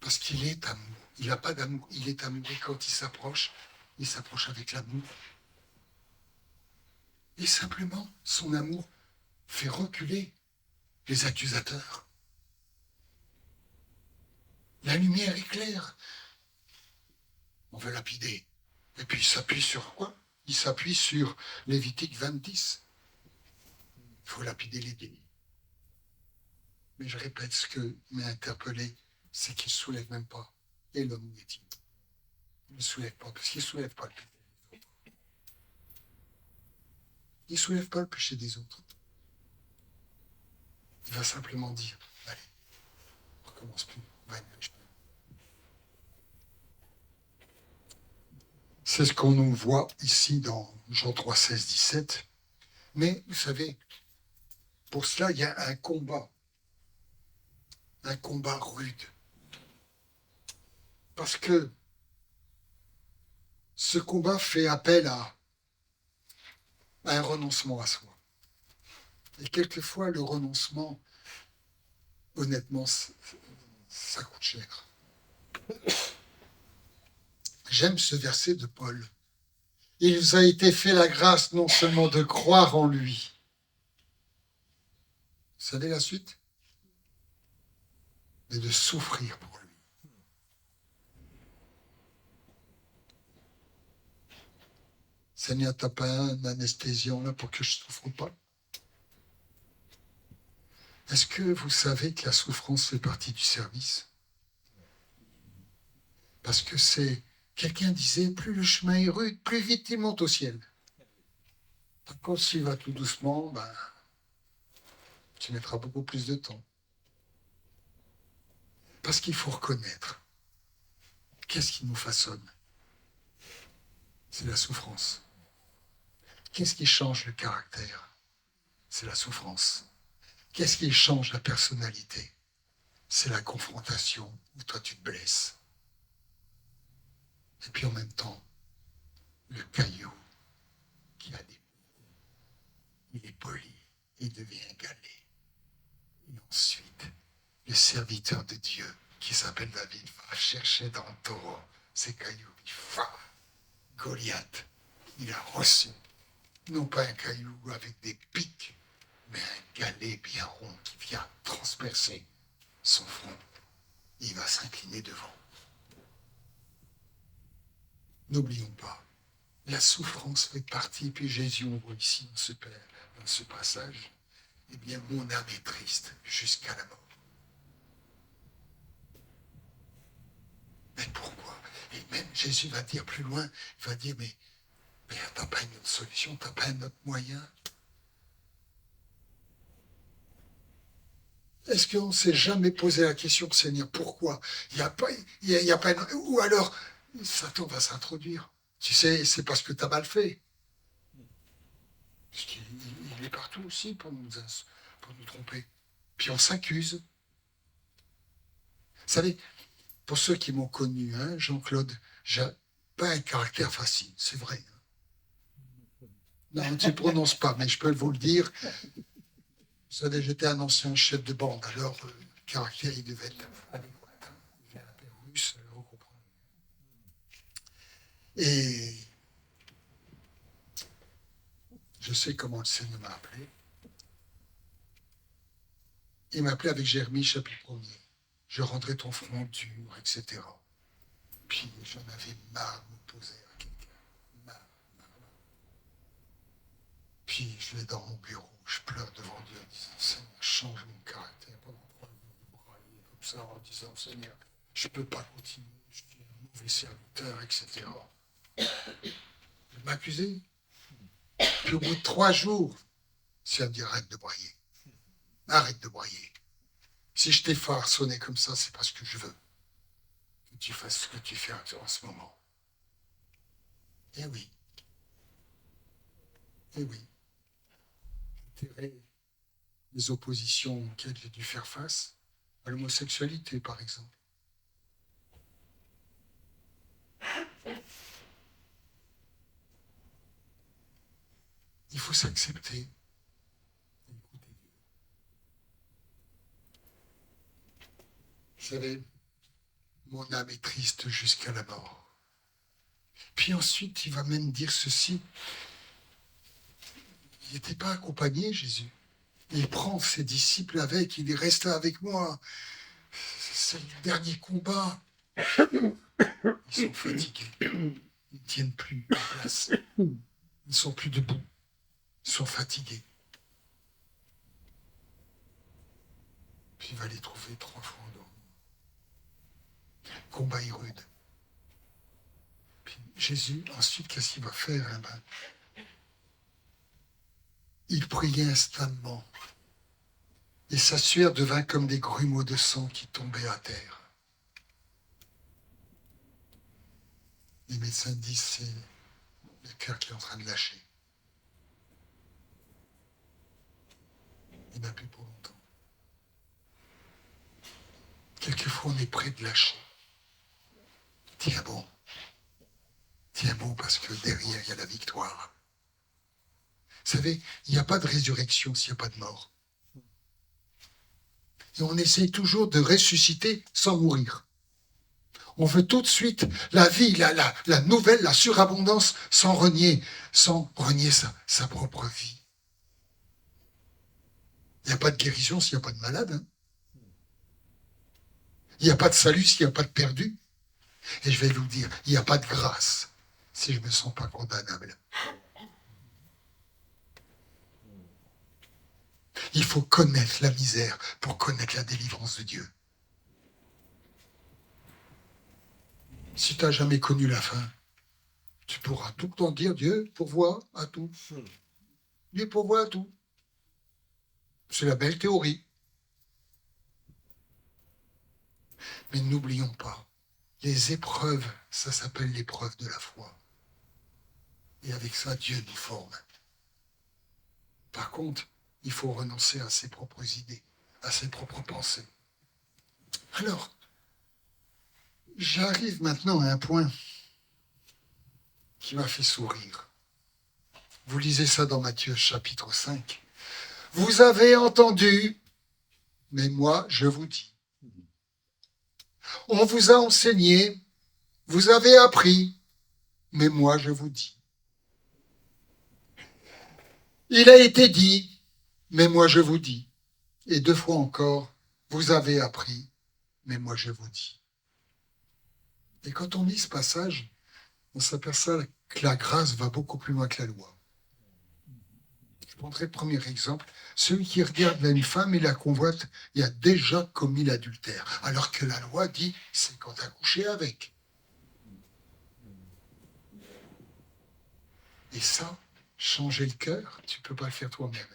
Speaker 1: Parce qu'il est amour. Il n'a pas d'amour. Il est amour. Et quand il s'approche avec l'amour. Et simplement, son amour fait reculer les accusateurs. La lumière éclaire. On veut lapider. Et puis il s'appuie sur quoi? Il s'appuie sur Lévitique 20:10. Il faut lapider les délits. Mais je répète, ce que m'a interpellé, c'est qu'il ne soulève même pas. Et l'homme où est-il? Il ne soulève pas, parce qu'il ne soulève pas le péché des autres. Il ne soulève pas le péché des autres. Il va simplement dire, allez, on ne recommence plus, on va ne pêche plus. C'est ce qu'on nous voit ici dans Jean 3, 16, 17. Mais vous savez, pour cela, il y a un combat rude. Parce que ce combat fait appel à un renoncement à soi. Et quelquefois, le renoncement, honnêtement, ça coûte cher. J'aime ce verset de Paul. Il vous a été fait la grâce non seulement de croire en lui. Vous savez la suite? Mais de souffrir pour lui. Seigneur, t'as pas un anesthésiant là pour que je ne souffre pas? Est-ce que vous savez que la souffrance fait partie du service? Parce que c'est, quelqu'un disait, plus le chemin est rude, plus vite il monte au ciel. Par contre, s'il va tout doucement, tu mettras beaucoup plus de temps. Parce qu'il faut reconnaître, qu'est-ce qui nous façonne? C'est la souffrance. Qu'est-ce qui change le caractère? C'est la souffrance. Qu'est-ce qui change la personnalité? C'est la confrontation où toi tu te blesses. Et puis en même temps, le caillou qui a des... il est poli, il devient galé. Et ensuite, le serviteur de Dieu qui s'appelle David va chercher dans le taureau ces cailloux. Goliath, il a reçu non pas un caillou avec des pics, mais un galet bien rond qui vient transpercer son front. Il va s'incliner devant. N'oublions pas, la souffrance fait partie, puis Jésus, on voit ici dans ce passage, eh bien, mon âme est triste jusqu'à la mort. Mais pourquoi? Et même Jésus va dire plus loin, il va dire, mais t'as pas une autre solution, t'as pas un autre moyen? Est-ce qu'on ne s'est jamais posé la question, Seigneur, pourquoi? Il n'y a pas ou alors, Satan va s'introduire. Tu sais, c'est parce que tu as mal fait. Parce qu'il est partout aussi pour nous tromper. Puis on s'accuse. Vous savez, pour ceux qui m'ont connu, hein, Jean-Claude, j'ai pas un caractère facile, c'est vrai. Non, tu ne prononces pas, mais je peux vous le dire. Vous savez, j'étais un ancien chef de bande, alors le caractère, il devait être adéquat. J'ai un père russe, vous comprenez. Et je sais comment le Seigneur m'a appelé. Il m'a appelé avec Jérémie, chapitre 1er. Je rendrai ton front dur, etc. Puis j'en avais marre de m'opposer à quelqu'un. Marre. Puis je vais dans mon bureau, je pleure devant Dieu en disant, Seigneur, change mon caractère. Pendant 3 jours, je braillais comme ça en disant, Seigneur, je ne peux pas continuer, je suis un mauvais serviteur, etc. Je m'accusais. Puis au bout de 3 jours, c'est à dire, arrête de brailler. Arrête de brailler. Si je t'ai farçonné comme ça, c'est parce que je veux que tu fasses ce que tu fais en ce moment. Eh oui. Eh oui. Je dirais les oppositions auxquelles j'ai dû faire face, à l'homosexualité, par exemple. Il faut s'accepter et écouter Dieu. Vous savez, mon âme est triste jusqu'à la mort. Puis ensuite, il va même dire ceci. Il n'était pas accompagné, Jésus. Il prend ses disciples avec, il est resté avec moi. C'est le dernier combat. Ils sont fatigués. Ils ne tiennent plus en place. Ils ne sont plus debout. Ils sont fatigués. Puis il va les trouver 3 fois endormis. Combat est rude. Puis Jésus, ensuite, qu'est-ce qu'il va faire? Il priait instamment. Et sa sueur devint comme des grumeaux de sang qui tombaient à terre. Les médecins disent c'est le cœur qui est en train de lâcher. Il n'a plus pour longtemps. Quelquefois, on est prêt de lâcher. Tiens bon, parce que derrière, il y a la victoire. Vous savez, il n'y a pas de résurrection s'il n'y a pas de mort. Et on essaie toujours de ressusciter sans mourir. On veut tout de suite la vie, la nouvelle, la surabondance, sans renier sa propre vie. Il n'y a pas de guérison s'il n'y a pas de malade. Hein. Il n'y a pas de salut s'il n'y a pas de perdu. Et je vais vous dire, il n'y a pas de grâce si je ne me sens pas condamnable. Il faut connaître la misère pour connaître la délivrance de Dieu. Si tu n'as jamais connu la fin, tu pourras tout le temps dire Dieu pourvoit à tout. Dieu pourvoit à tout. C'est la belle théorie. Mais n'oublions pas, les épreuves, ça s'appelle l'épreuve de la foi. Et avec ça, Dieu nous forme. Par contre, il faut renoncer à ses propres idées, à ses propres pensées. Alors, j'arrive maintenant à un point qui m'a fait sourire. Vous lisez ça dans Matthieu chapitre 5. Vous avez entendu, mais moi je vous dis. On vous a enseigné, vous avez appris, mais moi je vous dis. Il a été dit, mais moi je vous dis. Et 2 fois encore, vous avez appris, mais moi je vous dis. Et quand on lit ce passage, on s'aperçoit que la grâce va beaucoup plus loin que la loi. Je prendrai le premier exemple. Celui qui regarde une femme et la convoite, il a déjà commis l'adultère. Alors que la loi dit, c'est quand tu as couché avec. Et ça, changer le cœur, tu ne peux pas le faire toi-même.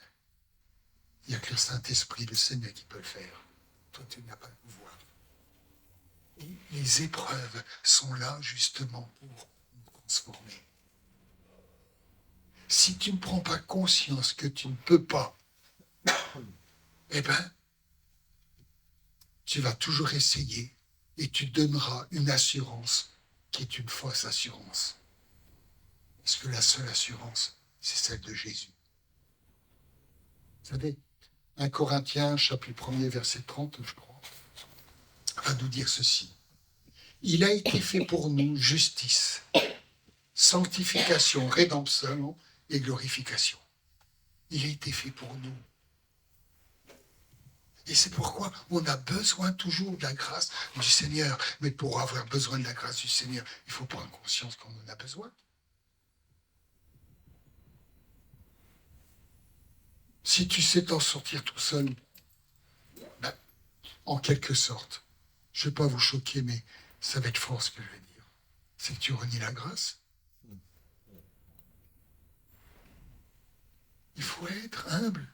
Speaker 1: Il n'y a que le Saint-Esprit, le Seigneur, qui peut le faire. Toi, tu n'as pas le pouvoir. Et les épreuves sont là, justement, pour nous transformer. Si tu ne prends pas conscience que tu ne peux pas, eh bien, tu vas toujours essayer et tu donneras une assurance qui est une fausse assurance. Parce que la seule assurance, c'est celle de Jésus. Vous savez, 1 Corinthiens, chapitre 1er, verset 30, je crois, va nous dire ceci. Il a été fait pour nous justice, sanctification, rédemption et glorification. Il a été fait pour nous. Et c'est pourquoi on a besoin toujours de la grâce du Seigneur. Mais pour avoir besoin de la grâce du Seigneur, il faut prendre conscience qu'on en a besoin. Si tu sais t'en sortir tout seul, ben, en quelque sorte, je ne vais pas vous choquer, mais ça va être fort ce que je vais dire. C'est que tu renies la grâce. Il faut être humble.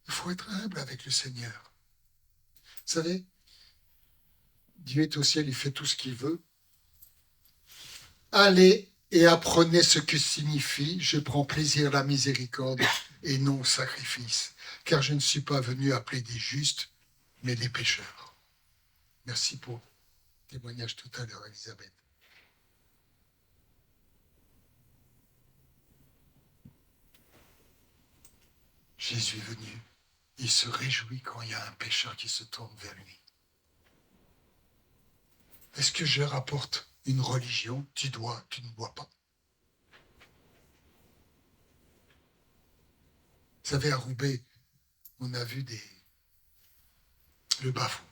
Speaker 1: Il faut être humble avec le Seigneur. Vous savez, Dieu est au ciel, il fait tout ce qu'il veut. Allez et apprenez ce que signifie « je prends plaisir à la miséricorde et non au sacrifice, car je ne suis pas venu appeler des justes, mais des pécheurs. » Merci pour le témoignage tout à l'heure, Elisabeth. Jésus est venu. Il se réjouit quand il y a un pécheur qui se tourne vers lui. Est-ce que je rapporte une religion? Tu dois, tu ne dois pas. Vous savez, à Roubaix, on a vu le bas-fond.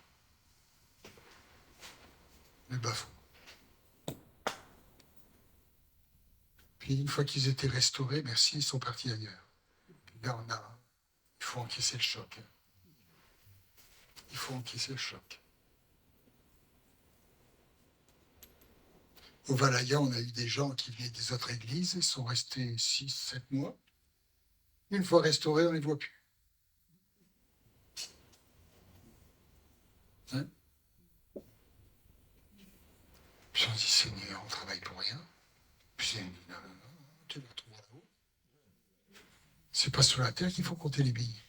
Speaker 1: Le bas-fond. Puis une fois qu'ils étaient restaurés, merci, ils sont partis ailleurs. Là, il faut encaisser le choc. Il faut encaisser le choc. Au Valaya, on a eu des gens qui venaient des autres églises, ils sont restés 6-7 mois. Une fois restaurés, on ne les voit plus. Hein? Puis on dit, Seigneur, on travaille pour rien. Puis il dit, non, tu vas retrouver là-haut. C'est pas sur la terre qu'il faut compter les billes.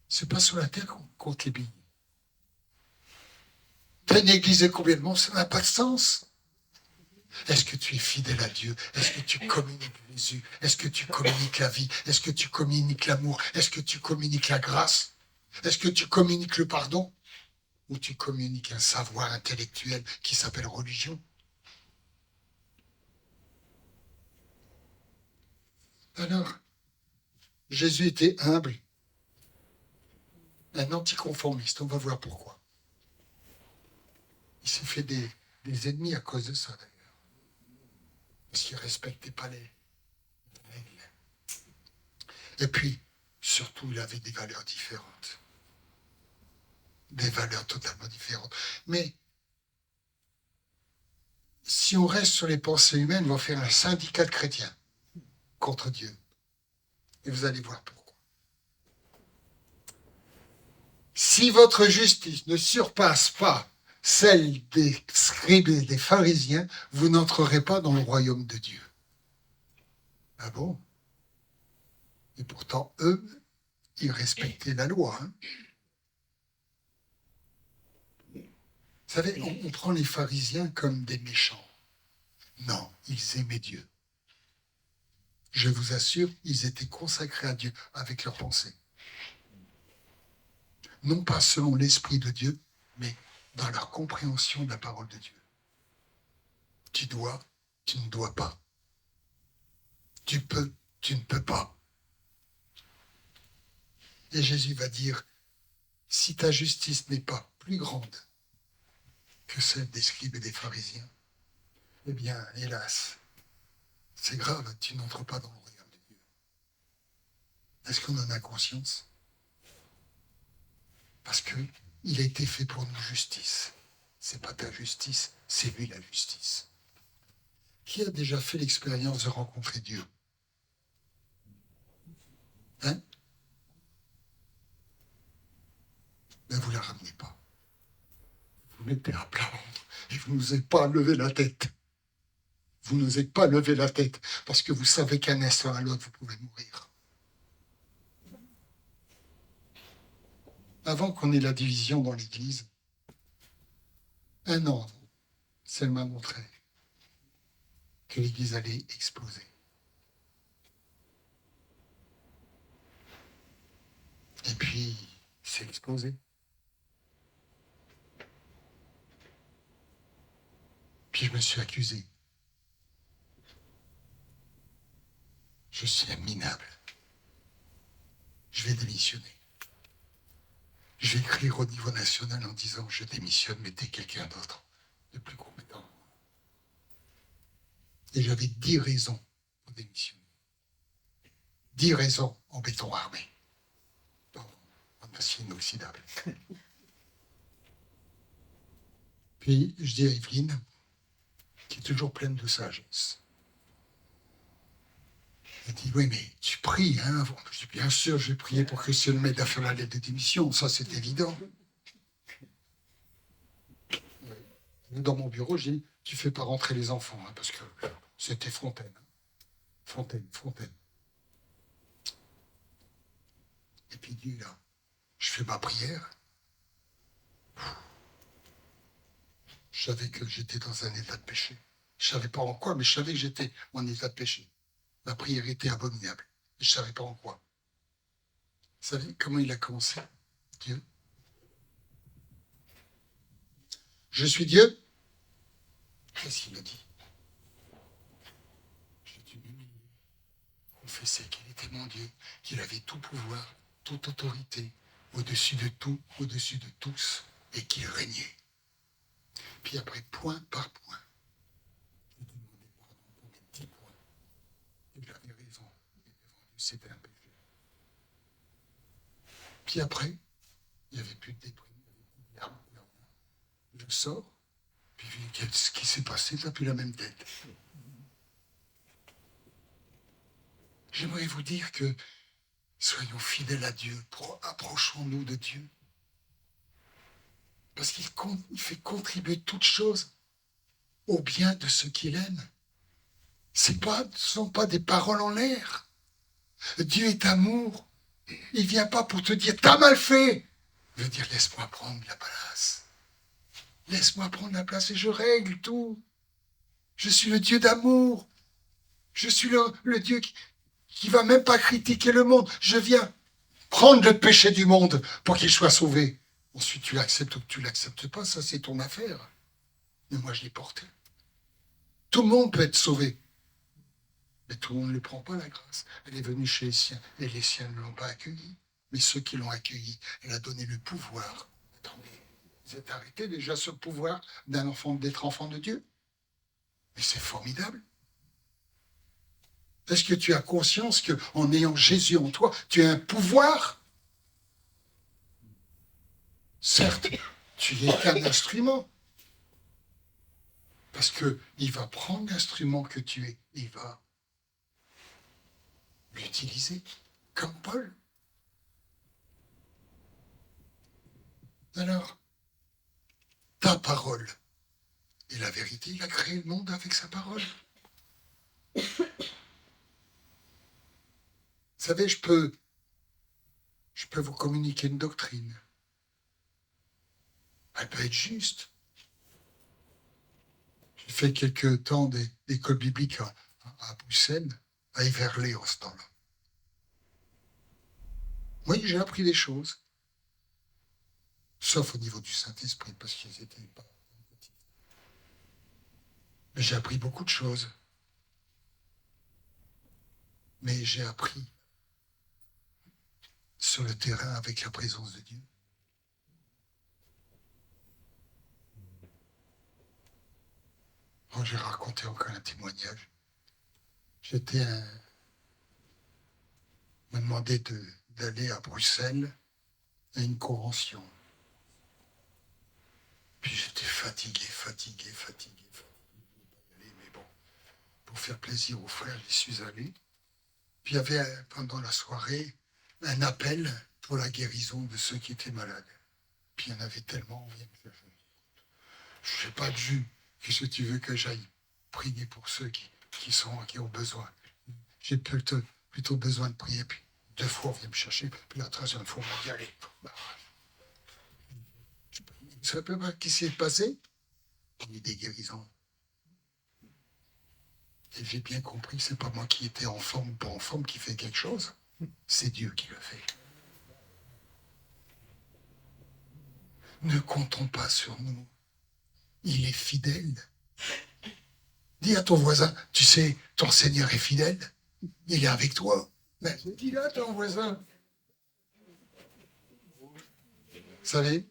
Speaker 1: C'est pas sur la terre qu'on compte les billes. T'as une église de combien de monde? Ça n'a pas de sens. Est-ce que tu es fidèle à Dieu? Est-ce que tu communiques Jésus? Est-ce que tu communiques la vie? Est-ce que tu communiques l'amour? Est-ce que tu communiques la grâce? Est-ce que tu communiques le pardon? où tu communiques un savoir intellectuel qui s'appelle religion. Alors, Jésus était humble, un anticonformiste, on va voir pourquoi. Il s'est fait des ennemis à cause de ça, d'ailleurs. Parce qu'il ne respectait pas les règles. Et puis, surtout, il avait des valeurs différentes. Des valeurs totalement différentes. Mais, si on reste sur les pensées humaines, on va faire un syndicat de chrétiens contre Dieu. Et vous allez voir pourquoi. Si votre justice ne surpasse pas celle des scribes et des pharisiens, vous n'entrerez pas dans le royaume de Dieu. Ah bon? Et pourtant, eux, ils respectaient la loi. Hein? Vous savez, on prend les pharisiens comme des méchants. Non, ils aimaient Dieu. Je vous assure, ils étaient consacrés à Dieu avec leurs pensées. Non pas selon l'Esprit de Dieu, mais dans leur compréhension de la parole de Dieu. Tu dois, tu ne dois pas. Tu peux, tu ne peux pas. Et Jésus va dire, si ta justice n'est pas plus grande que celle des scribes et des pharisiens, eh bien, hélas, c'est grave, tu n'entres pas dans le royaume de Dieu. Est-ce qu'on en a conscience? Parce qu'il a été fait pour nous justice. C'est pas ta justice, c'est lui la justice. Qui a déjà fait l'expérience de rencontrer Dieu? Hein? Mais vous ne la ramenez pas. Vous mettez à plat ventre et vous n'osez pas lever la tête. Vous n'osez pas lever la tête parce que vous savez qu'un instant à l'autre, vous pouvez mourir. Avant qu'on ait la division dans l'Église, un an, ça m'a montré que l'Église allait exploser. Et puis, c'est explosé. Puis je me suis accusé. Je suis un minable. Je vais démissionner. Je vais écrire au niveau national en disant je démissionne, mettez quelqu'un d'autre, de plus compétent. Et j'avais 10 raisons pour démissionner. 10 raisons en béton armé. En acier inoxydable. Puis je dis à Evelyne, qui est toujours pleine de sagesse. Elle dit, oui, mais tu pries, hein? Je dis, bien sûr, je vais prier pour que Dieu m'aide à faire la lettre de démission, ça c'est évident. Dans mon bureau, j'ai dit, tu ne fais pas rentrer les enfants, hein, parce que c'était Fontaine. Fontaine. Et puis Dieu, là, je fais ma prière. Je savais que j'étais dans un état de péché. Je ne savais pas en quoi, mais je savais que j'étais en état de péché. Ma prière était abominable. Et je ne savais pas en quoi. Vous savez comment il a commencé, Dieu? Je suis Dieu. Qu'est-ce qu'il a dit? J'ai dû confesser qu'il était mon Dieu, qu'il avait tout pouvoir, toute autorité, au-dessus de tout, au-dessus de tous, et qu'il régnait. Puis après, point par point, je lui ai demandé pardon pour mes 10 points. Il avait raison. C'était un péché. Puis après, il n'y avait plus de déprime, il n'y avait plus de larmes. Je sors, puis qu'est-ce qui s'est passé? Tu n'as plus la même tête. J'aimerais vous dire que soyons fidèles à Dieu, approchons-nous de Dieu. Parce qu'il fait contribuer toutes choses au bien de ceux qu'il aime. Ce ne sont pas des paroles en l'air. Dieu est amour. Il ne vient pas pour te dire « t'as mal fait ». Il veut dire « laisse-moi prendre la place. Laisse-moi prendre la place et je règle tout. Je suis le Dieu d'amour. Je suis le Dieu qui ne va même pas critiquer le monde. Je viens prendre le péché du monde pour qu'il soit sauvé. Ensuite, tu l'acceptes ou tu l'acceptes pas, ça c'est ton affaire. Mais moi, je l'ai porté. Tout le monde peut être sauvé. Mais tout le monde ne prend pas, la grâce. Elle est venue chez les siens, et les siens ne l'ont pas accueillie. Mais ceux qui l'ont accueillie, elle a donné le pouvoir. Attendez, vous êtes arrêté déjà ce pouvoir d'un enfant, d'être enfant de Dieu? Mais c'est formidable. Est-ce que tu as conscience qu'en ayant Jésus en toi, tu as un pouvoir? Certes, tu n'es qu'un instrument. Parce qu'il va prendre l'instrument que tu es, et il va l'utiliser, comme Paul. Alors, ta parole est la vérité. Il a créé le monde avec sa parole. Vous savez, je peux vous communiquer une doctrine. Elle peut être juste. J'ai fait quelque temps d'école biblique à Bruxelles, à Everley en ce temps-là. Oui, j'ai appris des choses. Sauf au niveau du Saint-Esprit, parce qu'ils n'étaient pas petits. Mais j'ai appris beaucoup de choses. Mais j'ai appris sur le terrain avec la présence de Dieu. Oh, j'ai raconté encore un témoignage. m'a demandé d'aller à Bruxelles à une convention. Puis j'étais fatigué. Mais bon, pour faire plaisir aux frères, j'y suis allé. Puis il y avait pendant la soirée un appel pour la guérison de ceux qui étaient malades. Puis il y en avait tellement. Je n'ai pas de jus. Qu'est-ce que tu veux que j'aille prier pour ceux qui ont besoin? J'ai plutôt besoin de prier. Puis 2 fois, on vient me chercher. Puis la 3e fois, on m'a dit, allez. Vous ne savez pas ce qui s'est passé? Il y a des guérisons. Et j'ai bien compris que ce n'est pas moi qui étais en forme ou pas en forme qui fait quelque chose. C'est Dieu qui le fait. Ne comptons pas sur nous. Il est fidèle. Dis à ton voisin, tu sais, ton Seigneur est fidèle. Il est avec toi. Mais dis-le à ton voisin. Vous savez,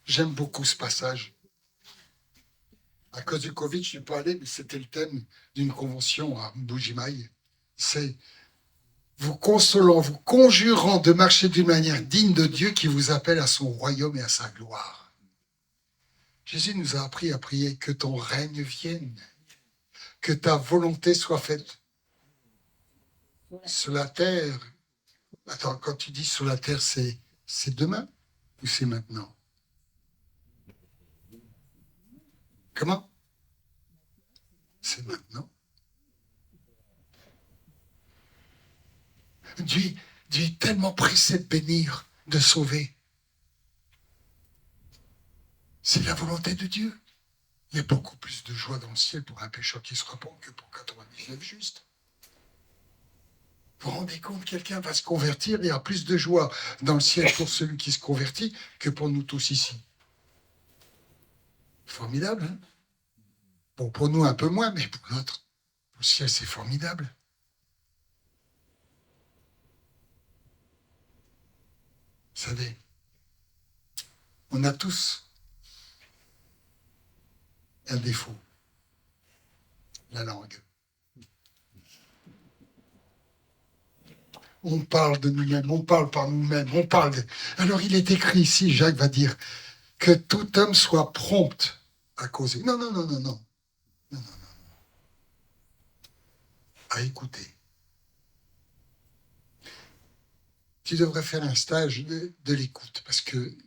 Speaker 1: j'aime beaucoup ce passage. À cause du Covid, je ne suis pas allé, mais c'était le thème d'une convention à Bujimaï. C'est vous consolant, vous conjurant de marcher d'une manière digne de Dieu qui vous appelle à son royaume et à sa gloire. Jésus nous a appris à prier que ton règne vienne, que ta volonté soit faite sur la terre. Attends, quand tu dis sur la terre, c'est demain ou c'est maintenant? Comment? C'est maintenant. Dieu est tellement pressé de bénir, de sauver. C'est la volonté de Dieu. Il y a beaucoup plus de joie dans le ciel pour un pécheur qui se repent que pour 99 justes. Vous vous rendez compte, quelqu'un va se convertir et il y a plus de joie dans le ciel pour celui qui se convertit que pour nous tous ici. Formidable, hein? Bon, pour nous un peu moins, mais pour l'autre, le ciel, c'est formidable. Vous savez, on a tous un défaut, la langue. On parle de nous-mêmes, on parle par nous-mêmes, on parle de... Alors il est écrit ici, Jacques va dire, que tout homme soit prompt à causer. Non. À écouter. Tu devrais faire un stage de l'écoute, parce que, vous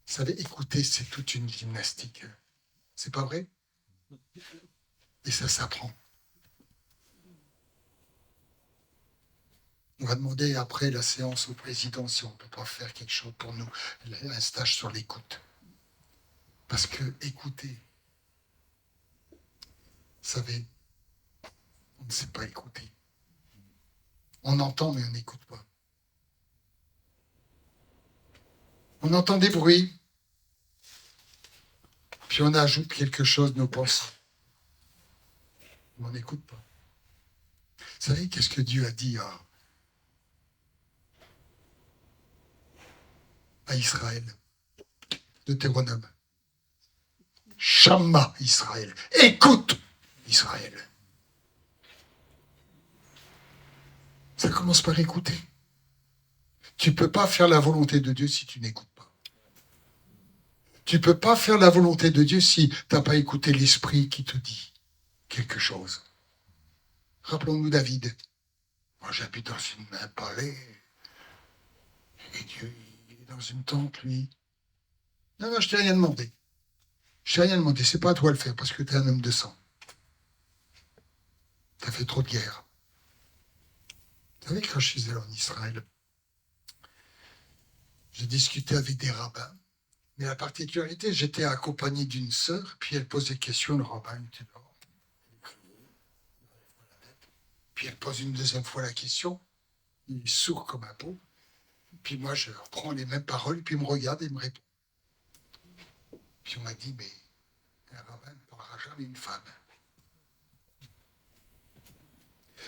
Speaker 1: savez, écouter, c'est toute une gymnastique. C'est pas vrai? Et ça s'apprend. On va demander après la séance au président si on ne peut pas faire quelque chose pour nous, un stage sur l'écoute. Parce que écouter, vous savez, on ne sait pas écouter. On entend mais on n'écoute pas. On entend des bruits, puis on ajoute quelque chose de nos pensées. On n'écoute pas. Vous savez, qu'est-ce que Dieu a dit à Israël? Deutéronome. Shama Israël. Écoute Israël. Ça commence par écouter. Tu ne peux pas faire la volonté de Dieu si tu n'écoutes pas. Tu ne peux pas faire la volonté de Dieu si tu n'as pas écouté l'Esprit qui te dit quelque chose. Rappelons-nous David. Moi, j'habite dans un palais. Et Dieu, il est dans une tente, lui. Non, je t'ai rien demandé. Je t'ai rien demandé. C'est pas à toi de le faire parce que tu es un homme de sang. Tu as fait trop de guerre. Vous savez, quand je suis allé en Israël, j'ai discuté avec des rabbins. Mais la particularité, j'étais accompagné d'une sœur, puis elle pose des questions, le rabbin était là. Puis elle pose une deuxième fois la question, il est sourd comme un pot. Puis moi, je reprends les mêmes paroles, puis il me regarde et il me répond. Puis on m'a dit, mais un rabbin ne parlera jamais une femme.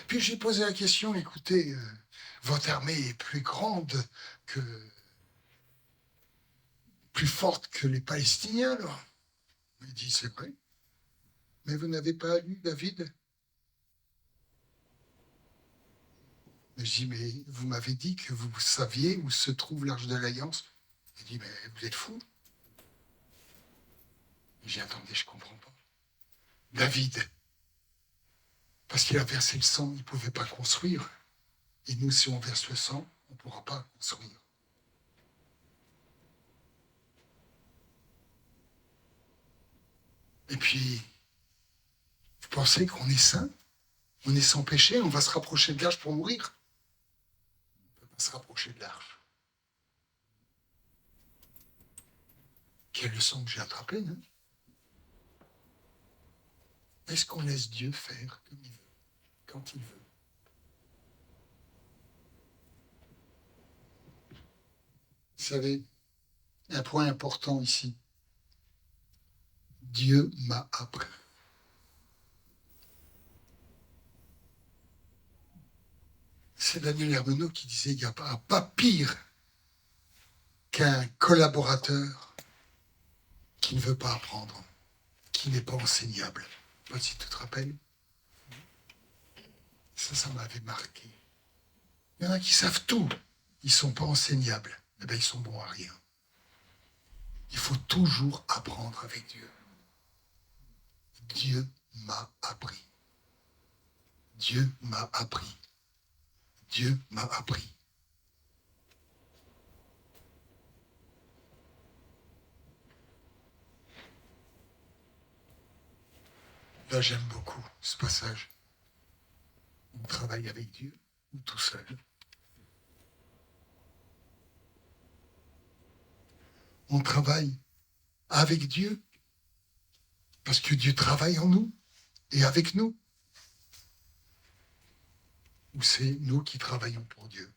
Speaker 1: Puis j'ai posé la question, écoutez, votre armée est plus grande plus forte que les Palestiniens, alors. Il dit, c'est vrai. Mais vous n'avez pas lu David? Je dis, mais vous m'avez dit que vous saviez où se trouve l'Arche de l'Alliance. Il dit, mais vous êtes fou. J'ai dit, attendez, je ne comprends pas. David, parce qu'il a versé le sang, il ne pouvait pas construire. Et nous, si on verse le sang, on ne pourra pas construire. Et puis, vous pensez qu'on est saint? On est sans péché? On va se rapprocher de l'arche pour mourir? On ne peut pas se rapprocher de l'arche. Quelle leçon que j'ai attrapée, hein? Est-ce qu'on laisse Dieu faire comme il veut, quand il veut? Vous savez, un point important ici. Dieu m'a appris. C'est Daniel Hermenot qui disait qu'il n'y a pas pire qu'un collaborateur qui ne veut pas apprendre, qui n'est pas enseignable. Je ne sais pas si tu te rappelles. Ça m'avait marqué. Il y en a qui savent tout. Ils ne sont pas enseignables. Eh bien, ils sont bons à rien. Il faut toujours apprendre avec Dieu. Dieu m'a appris. Dieu m'a appris. Dieu m'a appris. Là, j'aime beaucoup ce passage. On travaille avec Dieu ou tout seul. On travaille avec Dieu parce que Dieu travaille en nous et avec nous. Ou c'est nous qui travaillons pour Dieu.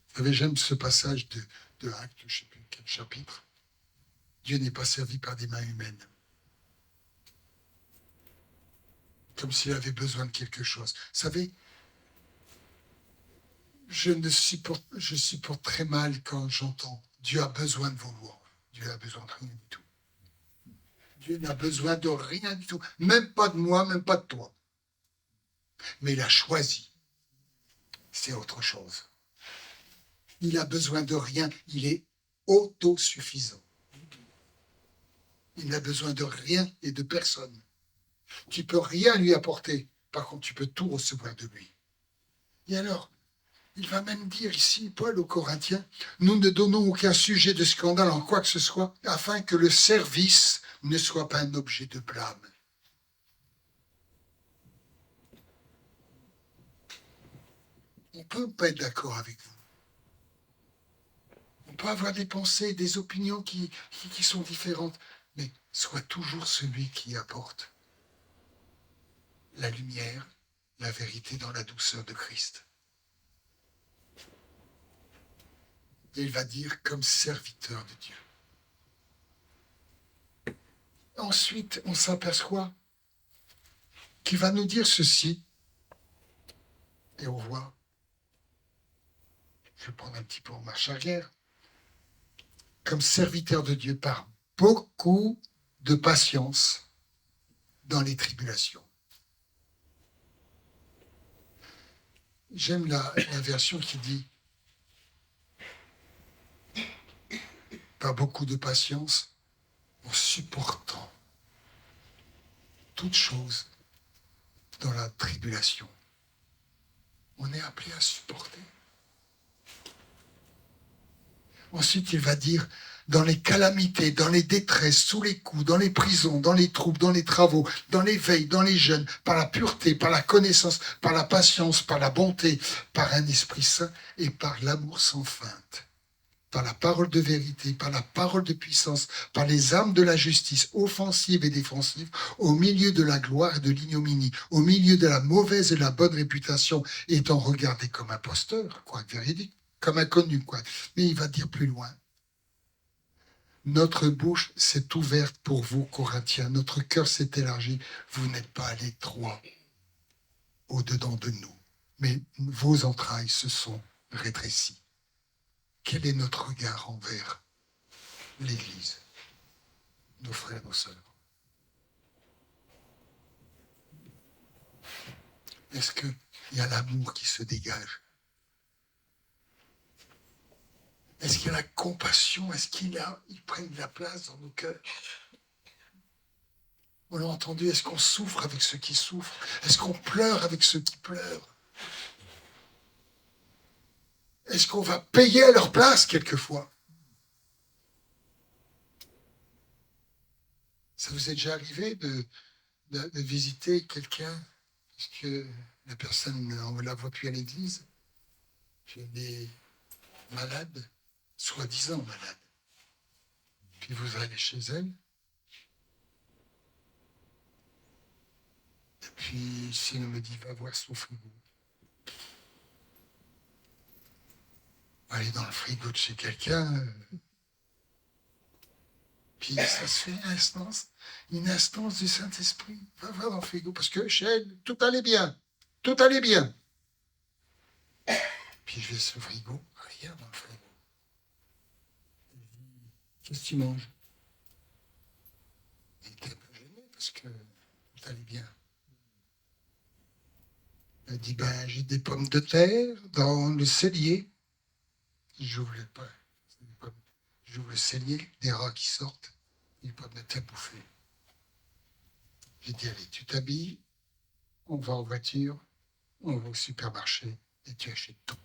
Speaker 1: Vous savez, j'aime ce passage de Actes, je ne sais plus quel chapitre. Dieu n'est pas servi par des mains humaines. Comme s'il avait besoin de quelque chose. Vous savez, je supporte très mal quand j'entends Dieu a besoin de vos louanges. Dieu a besoin de rien du tout. Dieu n'a besoin de rien du tout. Même pas de moi, même pas de toi. Mais il a choisi. C'est autre chose. Il a besoin de rien. Il est autosuffisant. Il n'a besoin de rien et de personne. Tu ne peux rien lui apporter. Par contre, tu peux tout recevoir de lui. Et alors, il va même dire ici, Paul aux Corinthiens, nous ne donnons aucun sujet de scandale en quoi que ce soit, afin que le service ne soit pas un objet de blâme. On ne peut pas être d'accord avec vous. On peut avoir des pensées, des opinions qui sont différentes, mais sois toujours celui qui apporte la lumière, la vérité dans la douceur de Christ. Et il va dire comme serviteur de Dieu. Ensuite, on s'aperçoit qu'il va nous dire ceci. Et on voit, je vais prendre un petit peu en marche arrière, comme serviteur de Dieu par beaucoup de patience dans les tribulations. J'aime la version qui dit par beaucoup de patience en supportant toutes choses dans la tribulation. On est appelé à supporter. Ensuite, il va dire, dans les calamités, dans les détresses, sous les coups, dans les prisons, dans les troubles, dans les travaux, dans les veilles, dans les jeûnes, par la pureté, par la connaissance, par la patience, par la bonté, par un esprit saint et par l'amour sans feinte, par la parole de vérité, par la parole de puissance, par les armes de la justice, offensives et défensives, au milieu de la gloire et de l'ignominie, au milieu de la mauvaise et de la bonne réputation, étant regardé comme imposteur, quoique véridique, comme inconnu, quoi. Mais il va dire plus loin. Notre bouche s'est ouverte pour vous, Corinthiens. Notre cœur s'est élargi. Vous n'êtes pas à l'étroit au-dedans de nous. Mais vos entrailles se sont rétrécies. Quel est notre regard envers l'Église, nos frères, nos sœurs? Est-ce qu'il y a l'amour qui se dégage? Est-ce qu'il y a la compassion? Est-ce qu'ils prennent de la place dans nos cœurs? On l'a entendu, est-ce qu'on souffre avec ceux qui souffrent? Est-ce qu'on pleure avec ceux qui pleurent? Est-ce qu'on va payer à leur place quelquefois? Ça vous est déjà arrivé de visiter quelqu'un parce que la personne, on ne la voit plus à l'église? J'ai des malades, soi-disant malades. Puis vous allez chez elle. Et puis, s'il me dit, va voir son frigo. Aller dans le frigo de chez quelqu'un. Puis ça se fait une instance du Saint-Esprit. Va voir dans le frigo. Parce que chez elle, tout allait bien. Tout allait bien. Puis je vais sur le frigo. Rien dans le frigo. Qu'est-ce que tu manges? Il était un peu gêné parce que tout allait bien. Elle dit, ben, j'ai des pommes de terre dans le cellier. J'ouvre le cellier, des rats qui sortent, des pommes de terre bouffées. J'ai dit, allez, tu t'habilles, on va en voiture, on va au supermarché et tu achètes tout.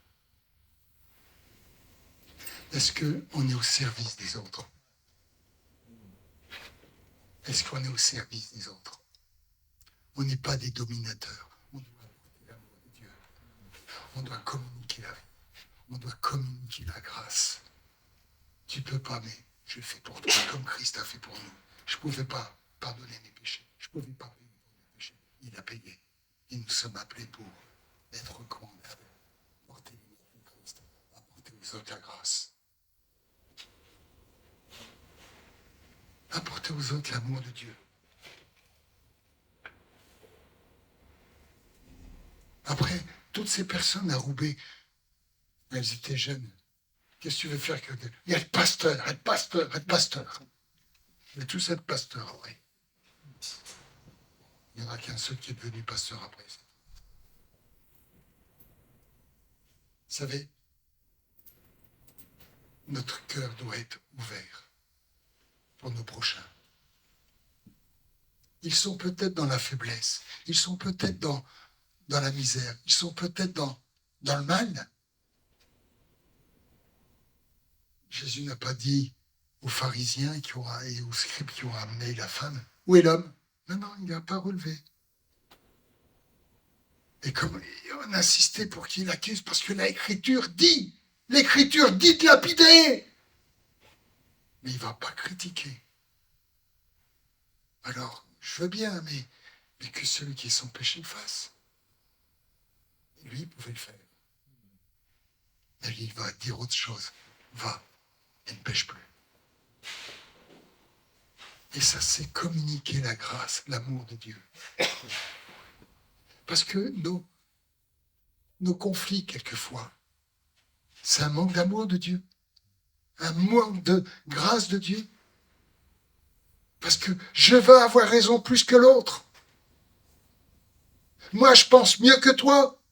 Speaker 1: Est-ce qu'on est au service des autres? Est-ce qu'on est au service des autres? On n'est pas des dominateurs. On doit apporter l'amour de Dieu. On doit communiquer la vie. On doit communiquer la grâce. Tu peux pas, mais je fais pour toi comme Christ a fait pour nous. Je ne pouvais pas pardonner mes péchés. Je ne pouvais pas payer pour mes péchés. Il a payé. Et nous sommes appelés pour être recommandables, porter l'image de Christ, apporter aux autres la grâce. Apporter aux autres l'amour de Dieu. Après, toutes ces personnes à Roubaix, elles étaient jeunes. Qu'est-ce que tu veux faire que... Il y a le pasteur, le pasteur, le pasteur. Il y a tous être pasteur, oui. Il n'y en a qu'un seul qui est devenu pasteur après. Vous savez, notre cœur doit être ouvert pour nos prochains. Ils sont peut-être dans la faiblesse, ils sont peut-être dans la misère, ils sont peut-être dans le mal. Jésus n'a pas dit aux pharisiens et aux scribes qui ont amené la femme, où est l'homme? Non, non, il n'a pas relevé. Et comme on insistait pour qu'il l'accuse, parce que l'Écriture dit de lapider. Mais il ne va pas critiquer. Alors, je veux bien, mais que celui qui est sans péché le fasse. Lui, il pouvait le faire. Mais lui, il va dire autre chose. va et ne pêche plus. Et ça, c'est communiquer la grâce, l'amour de Dieu. Parce que nos conflits, quelquefois, c'est un manque d'amour de Dieu, un manque de grâce de Dieu. Parce que je veux avoir raison plus que l'autre. Moi, je pense mieux que toi.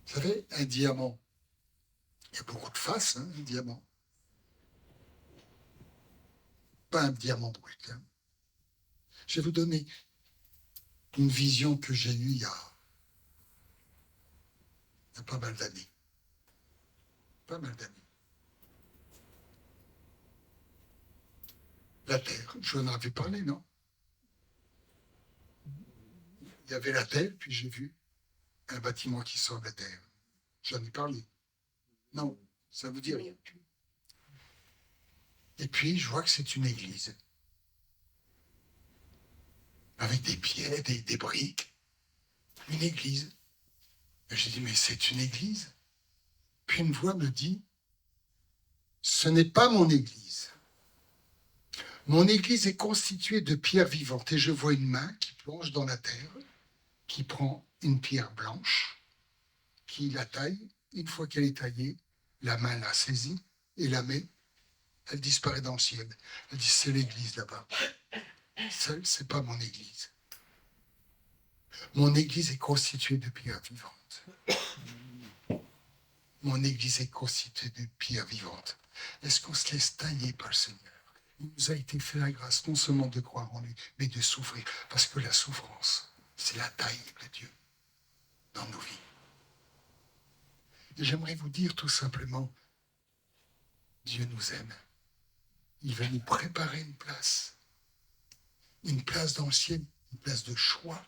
Speaker 1: Vous savez, un diamant, il y a beaucoup de faces, un diamant. Pas un diamant brut. Je vais vous donner une vision que j'ai eue il y a pas mal d'années. Pas mal d'années. La Terre, je vous en avais parlé, non? Il y avait la Terre, puis j'ai vu un bâtiment qui sort de la Terre. J'en ai parlé. Non, ça vous dit rien. Et puis, je vois que c'est une église. Avec des pieds, des briques. Une église. Et j'ai dit, mais c'est une église? Puis une voix me dit, ce n'est pas mon église. Mon église est constituée de pierres vivantes. Et je vois une main qui plonge dans la terre, qui prend une pierre blanche, qui la taille. Une fois qu'elle est taillée, la main la saisit et la met. Elle disparaît dans le ciel. Elle dit, c'est l'église là-bas. C'est pas mon église. Mon église est constituée de pierres vivantes. Mon église est constituée de pierres vivantes. Est-ce qu'on se laisse tailler par le Seigneur? Il nous a été fait la grâce non seulement de croire en lui, mais de souffrir. Parce que la souffrance, c'est la taille de Dieu dans nos vies. Et j'aimerais vous dire tout simplement, Dieu nous aime. Il va nous préparer une place dans le ciel, une place de choix.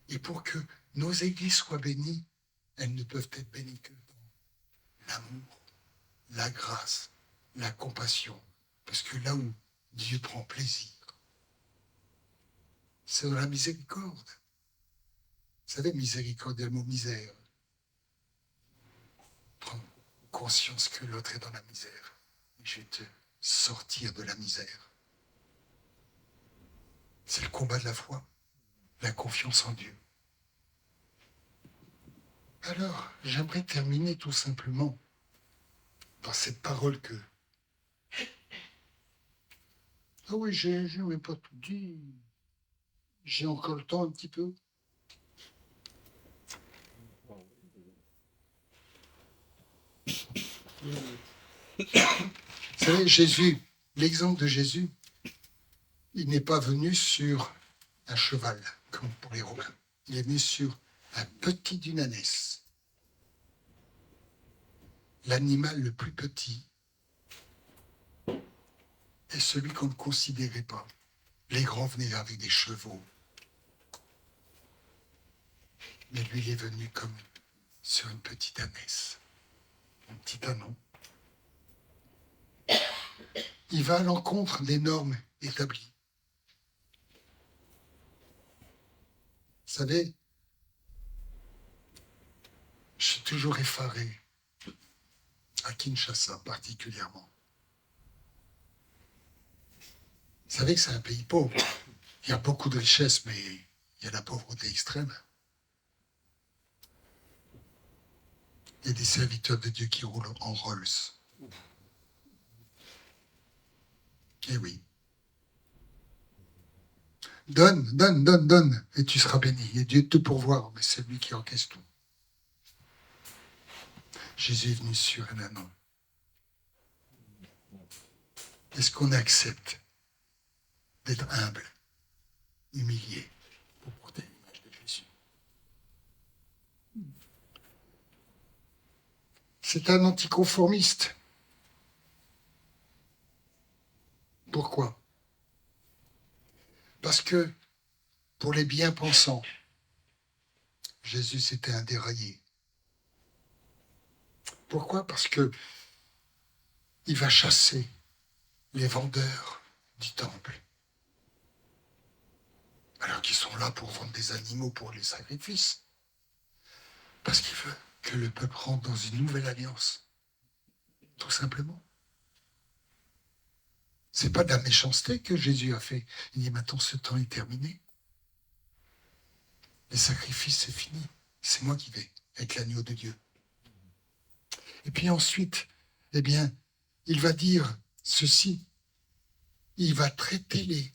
Speaker 1: Et pour que nos églises soient bénies, elles ne peuvent être bénies que dans l'amour, la grâce, la compassion. Parce que là où Dieu prend plaisir, c'est dans la miséricorde. Vous savez, miséricorde, le mot misère. Prendre conscience que l'autre est dans la misère. Et je vais te sortir de la misère. C'est le combat de la foi, la confiance en Dieu. Alors, j'aimerais terminer tout simplement par cette parole que... Ah oui, je n'ai pas tout dit. J'ai encore le temps un petit peu. Vous savez, Jésus, l'exemple de Jésus, il n'est pas venu sur un cheval, comme pour les Romains. Il est venu sur un petit d'une ânesse. L'animal le plus petit est celui qu'on ne considérait pas. Les grands venaient avec des chevaux. Mais lui, il est venu comme sur une petite ânesse, un petit ânon. Il va à l'encontre des normes établies. Vous savez, je suis toujours effaré, à Kinshasa particulièrement. Vous savez que c'est un pays pauvre. Il y a beaucoup de richesses, mais il y a la pauvreté extrême. Il y a des serviteurs de Dieu qui roulent en Rolls. Eh oui. Donne, et tu seras béni. Et Dieu te pourvoira, mais c'est lui qui encaisse tout. Jésus est venu sur un ânon. Est-ce qu'on accepte d'être humble, humilié, pour porter l'image de Jésus? C'est un anticonformiste. Pourquoi? Parce que pour les bien-pensants, Jésus c'était un déraillé. Pourquoi? Parce que il va chasser les vendeurs du temple. Alors qu'ils sont là pour vendre des animaux pour les sacrifices. Parce qu'il veut que le peuple rentre dans une nouvelle alliance. Tout simplement. C'est pas de la méchanceté que Jésus a fait. Il dit maintenant ce temps est terminé. Les sacrifices, c'est fini. C'est moi qui vais avec l'agneau de Dieu. Et puis ensuite, eh bien, il va dire ceci. Il va traiter les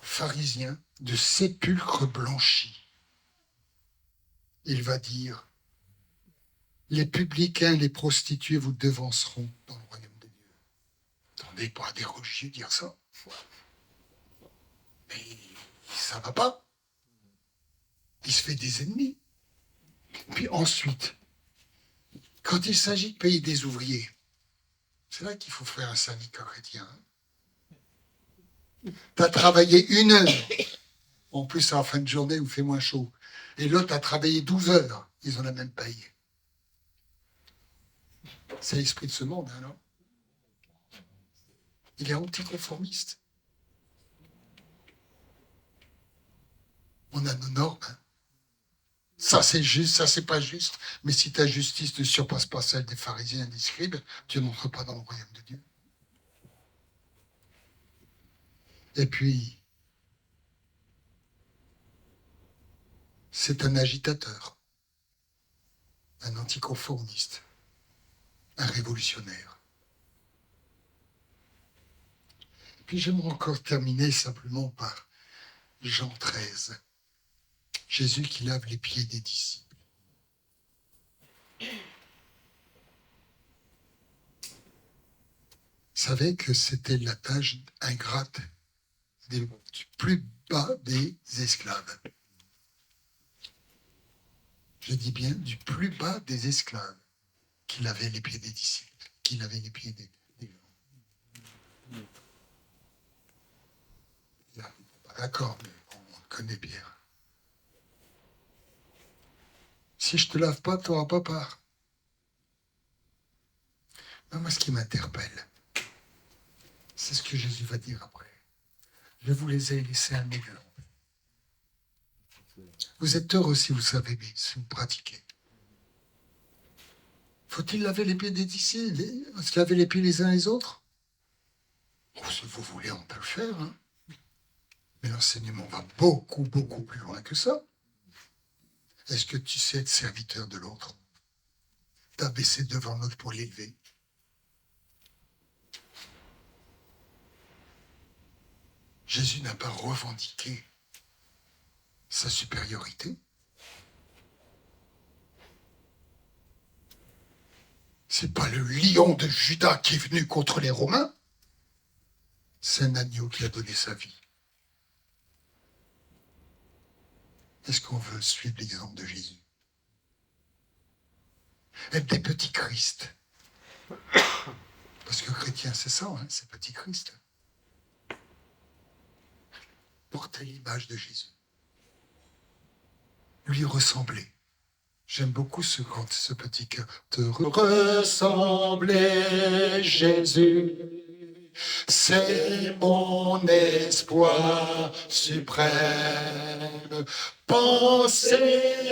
Speaker 1: pharisiens de sépulcres blanchis. Il va dire, les publicains, les prostituées vous devanceront dans le royaume de Dieu. Attendez, pas des religieux dire ça. Mais ça va pas. Il se fait des ennemis. Puis ensuite, quand il s'agit de payer des ouvriers, c'est là qu'il faut faire un syndicat chrétien. Tu as travaillé 1 heure. En plus, à la fin de journée, où il fait moins chaud. Et l'autre a travaillé 12 heures. Ils ont la même paye. C'est l'esprit de ce monde, hein, non? Il est anticonformiste. On a nos normes. Hein. Ça, c'est juste, ça, c'est pas juste. Mais si ta justice ne surpasse pas celle des pharisiens et des scribes, tu n'entres pas dans le royaume de Dieu. Et puis, c'est un agitateur, un anticonformiste, un révolutionnaire. Puis j'aimerais encore terminer simplement par Jean 13. Jésus qui lave les pieds des disciples. Vous savez que c'était la tâche ingrate du plus bas des esclaves. Je dis bien du plus bas des esclaves qui lavaient les pieds des disciples, qui lavaient les pieds des gens. Là, pas d'accord, mais on le connaît bien. Si je ne te lave pas, tu n'auras pas part. Mais moi, ce qui m'interpelle, c'est ce que Jésus va dire après. Je vous les ai laissés un exemple. Vous êtes heureux si vous savez, mais si vous pratiquez. Faut-il laver les pieds des disciples, se laver les pieds les uns les autres? Oh, si vous voulez, on peut le faire. Hein. Mais l'enseignement va beaucoup, beaucoup plus loin que ça. Est-ce que tu sais être serviteur de l'autre? T'abaisser devant l'autre pour l'élever. Jésus n'a pas revendiqué sa supériorité. C'est pas le lion de Juda qui est venu contre les Romains. C'est un agneau qui a donné sa vie. Est-ce qu'on veut suivre l'exemple de Jésus? Être des petits Christ. Parce que chrétien, c'est ça, hein, c'est petit Christ. Porter l'image de Jésus. Lui ressembler. J'aime beaucoup ce petit cœur. Te ressembler, Jésus, c'est mon espoir suprême. Penser,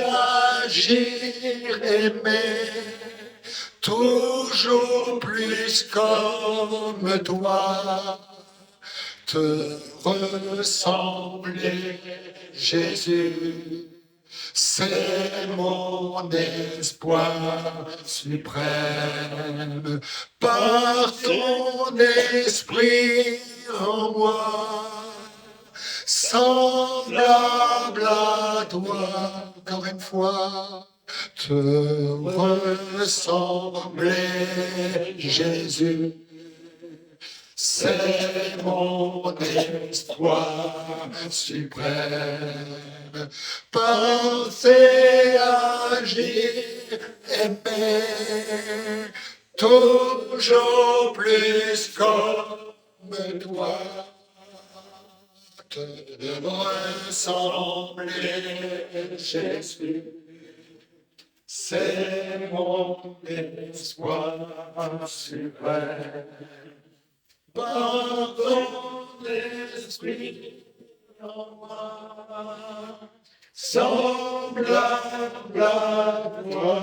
Speaker 1: agir, aimer, toujours plus comme toi. Te ressembler, Jésus, c'est mon espoir suprême. Par ton esprit en moi, semblable à toi, encore une fois, te ressembler, Jésus. C'est mon espoir suprême. Penser, agir, aimer, toujours plus comme toi. Te ressembler, Jésus. C'est mon espoir suprême. Par ton esprit
Speaker 3: semblable à toi.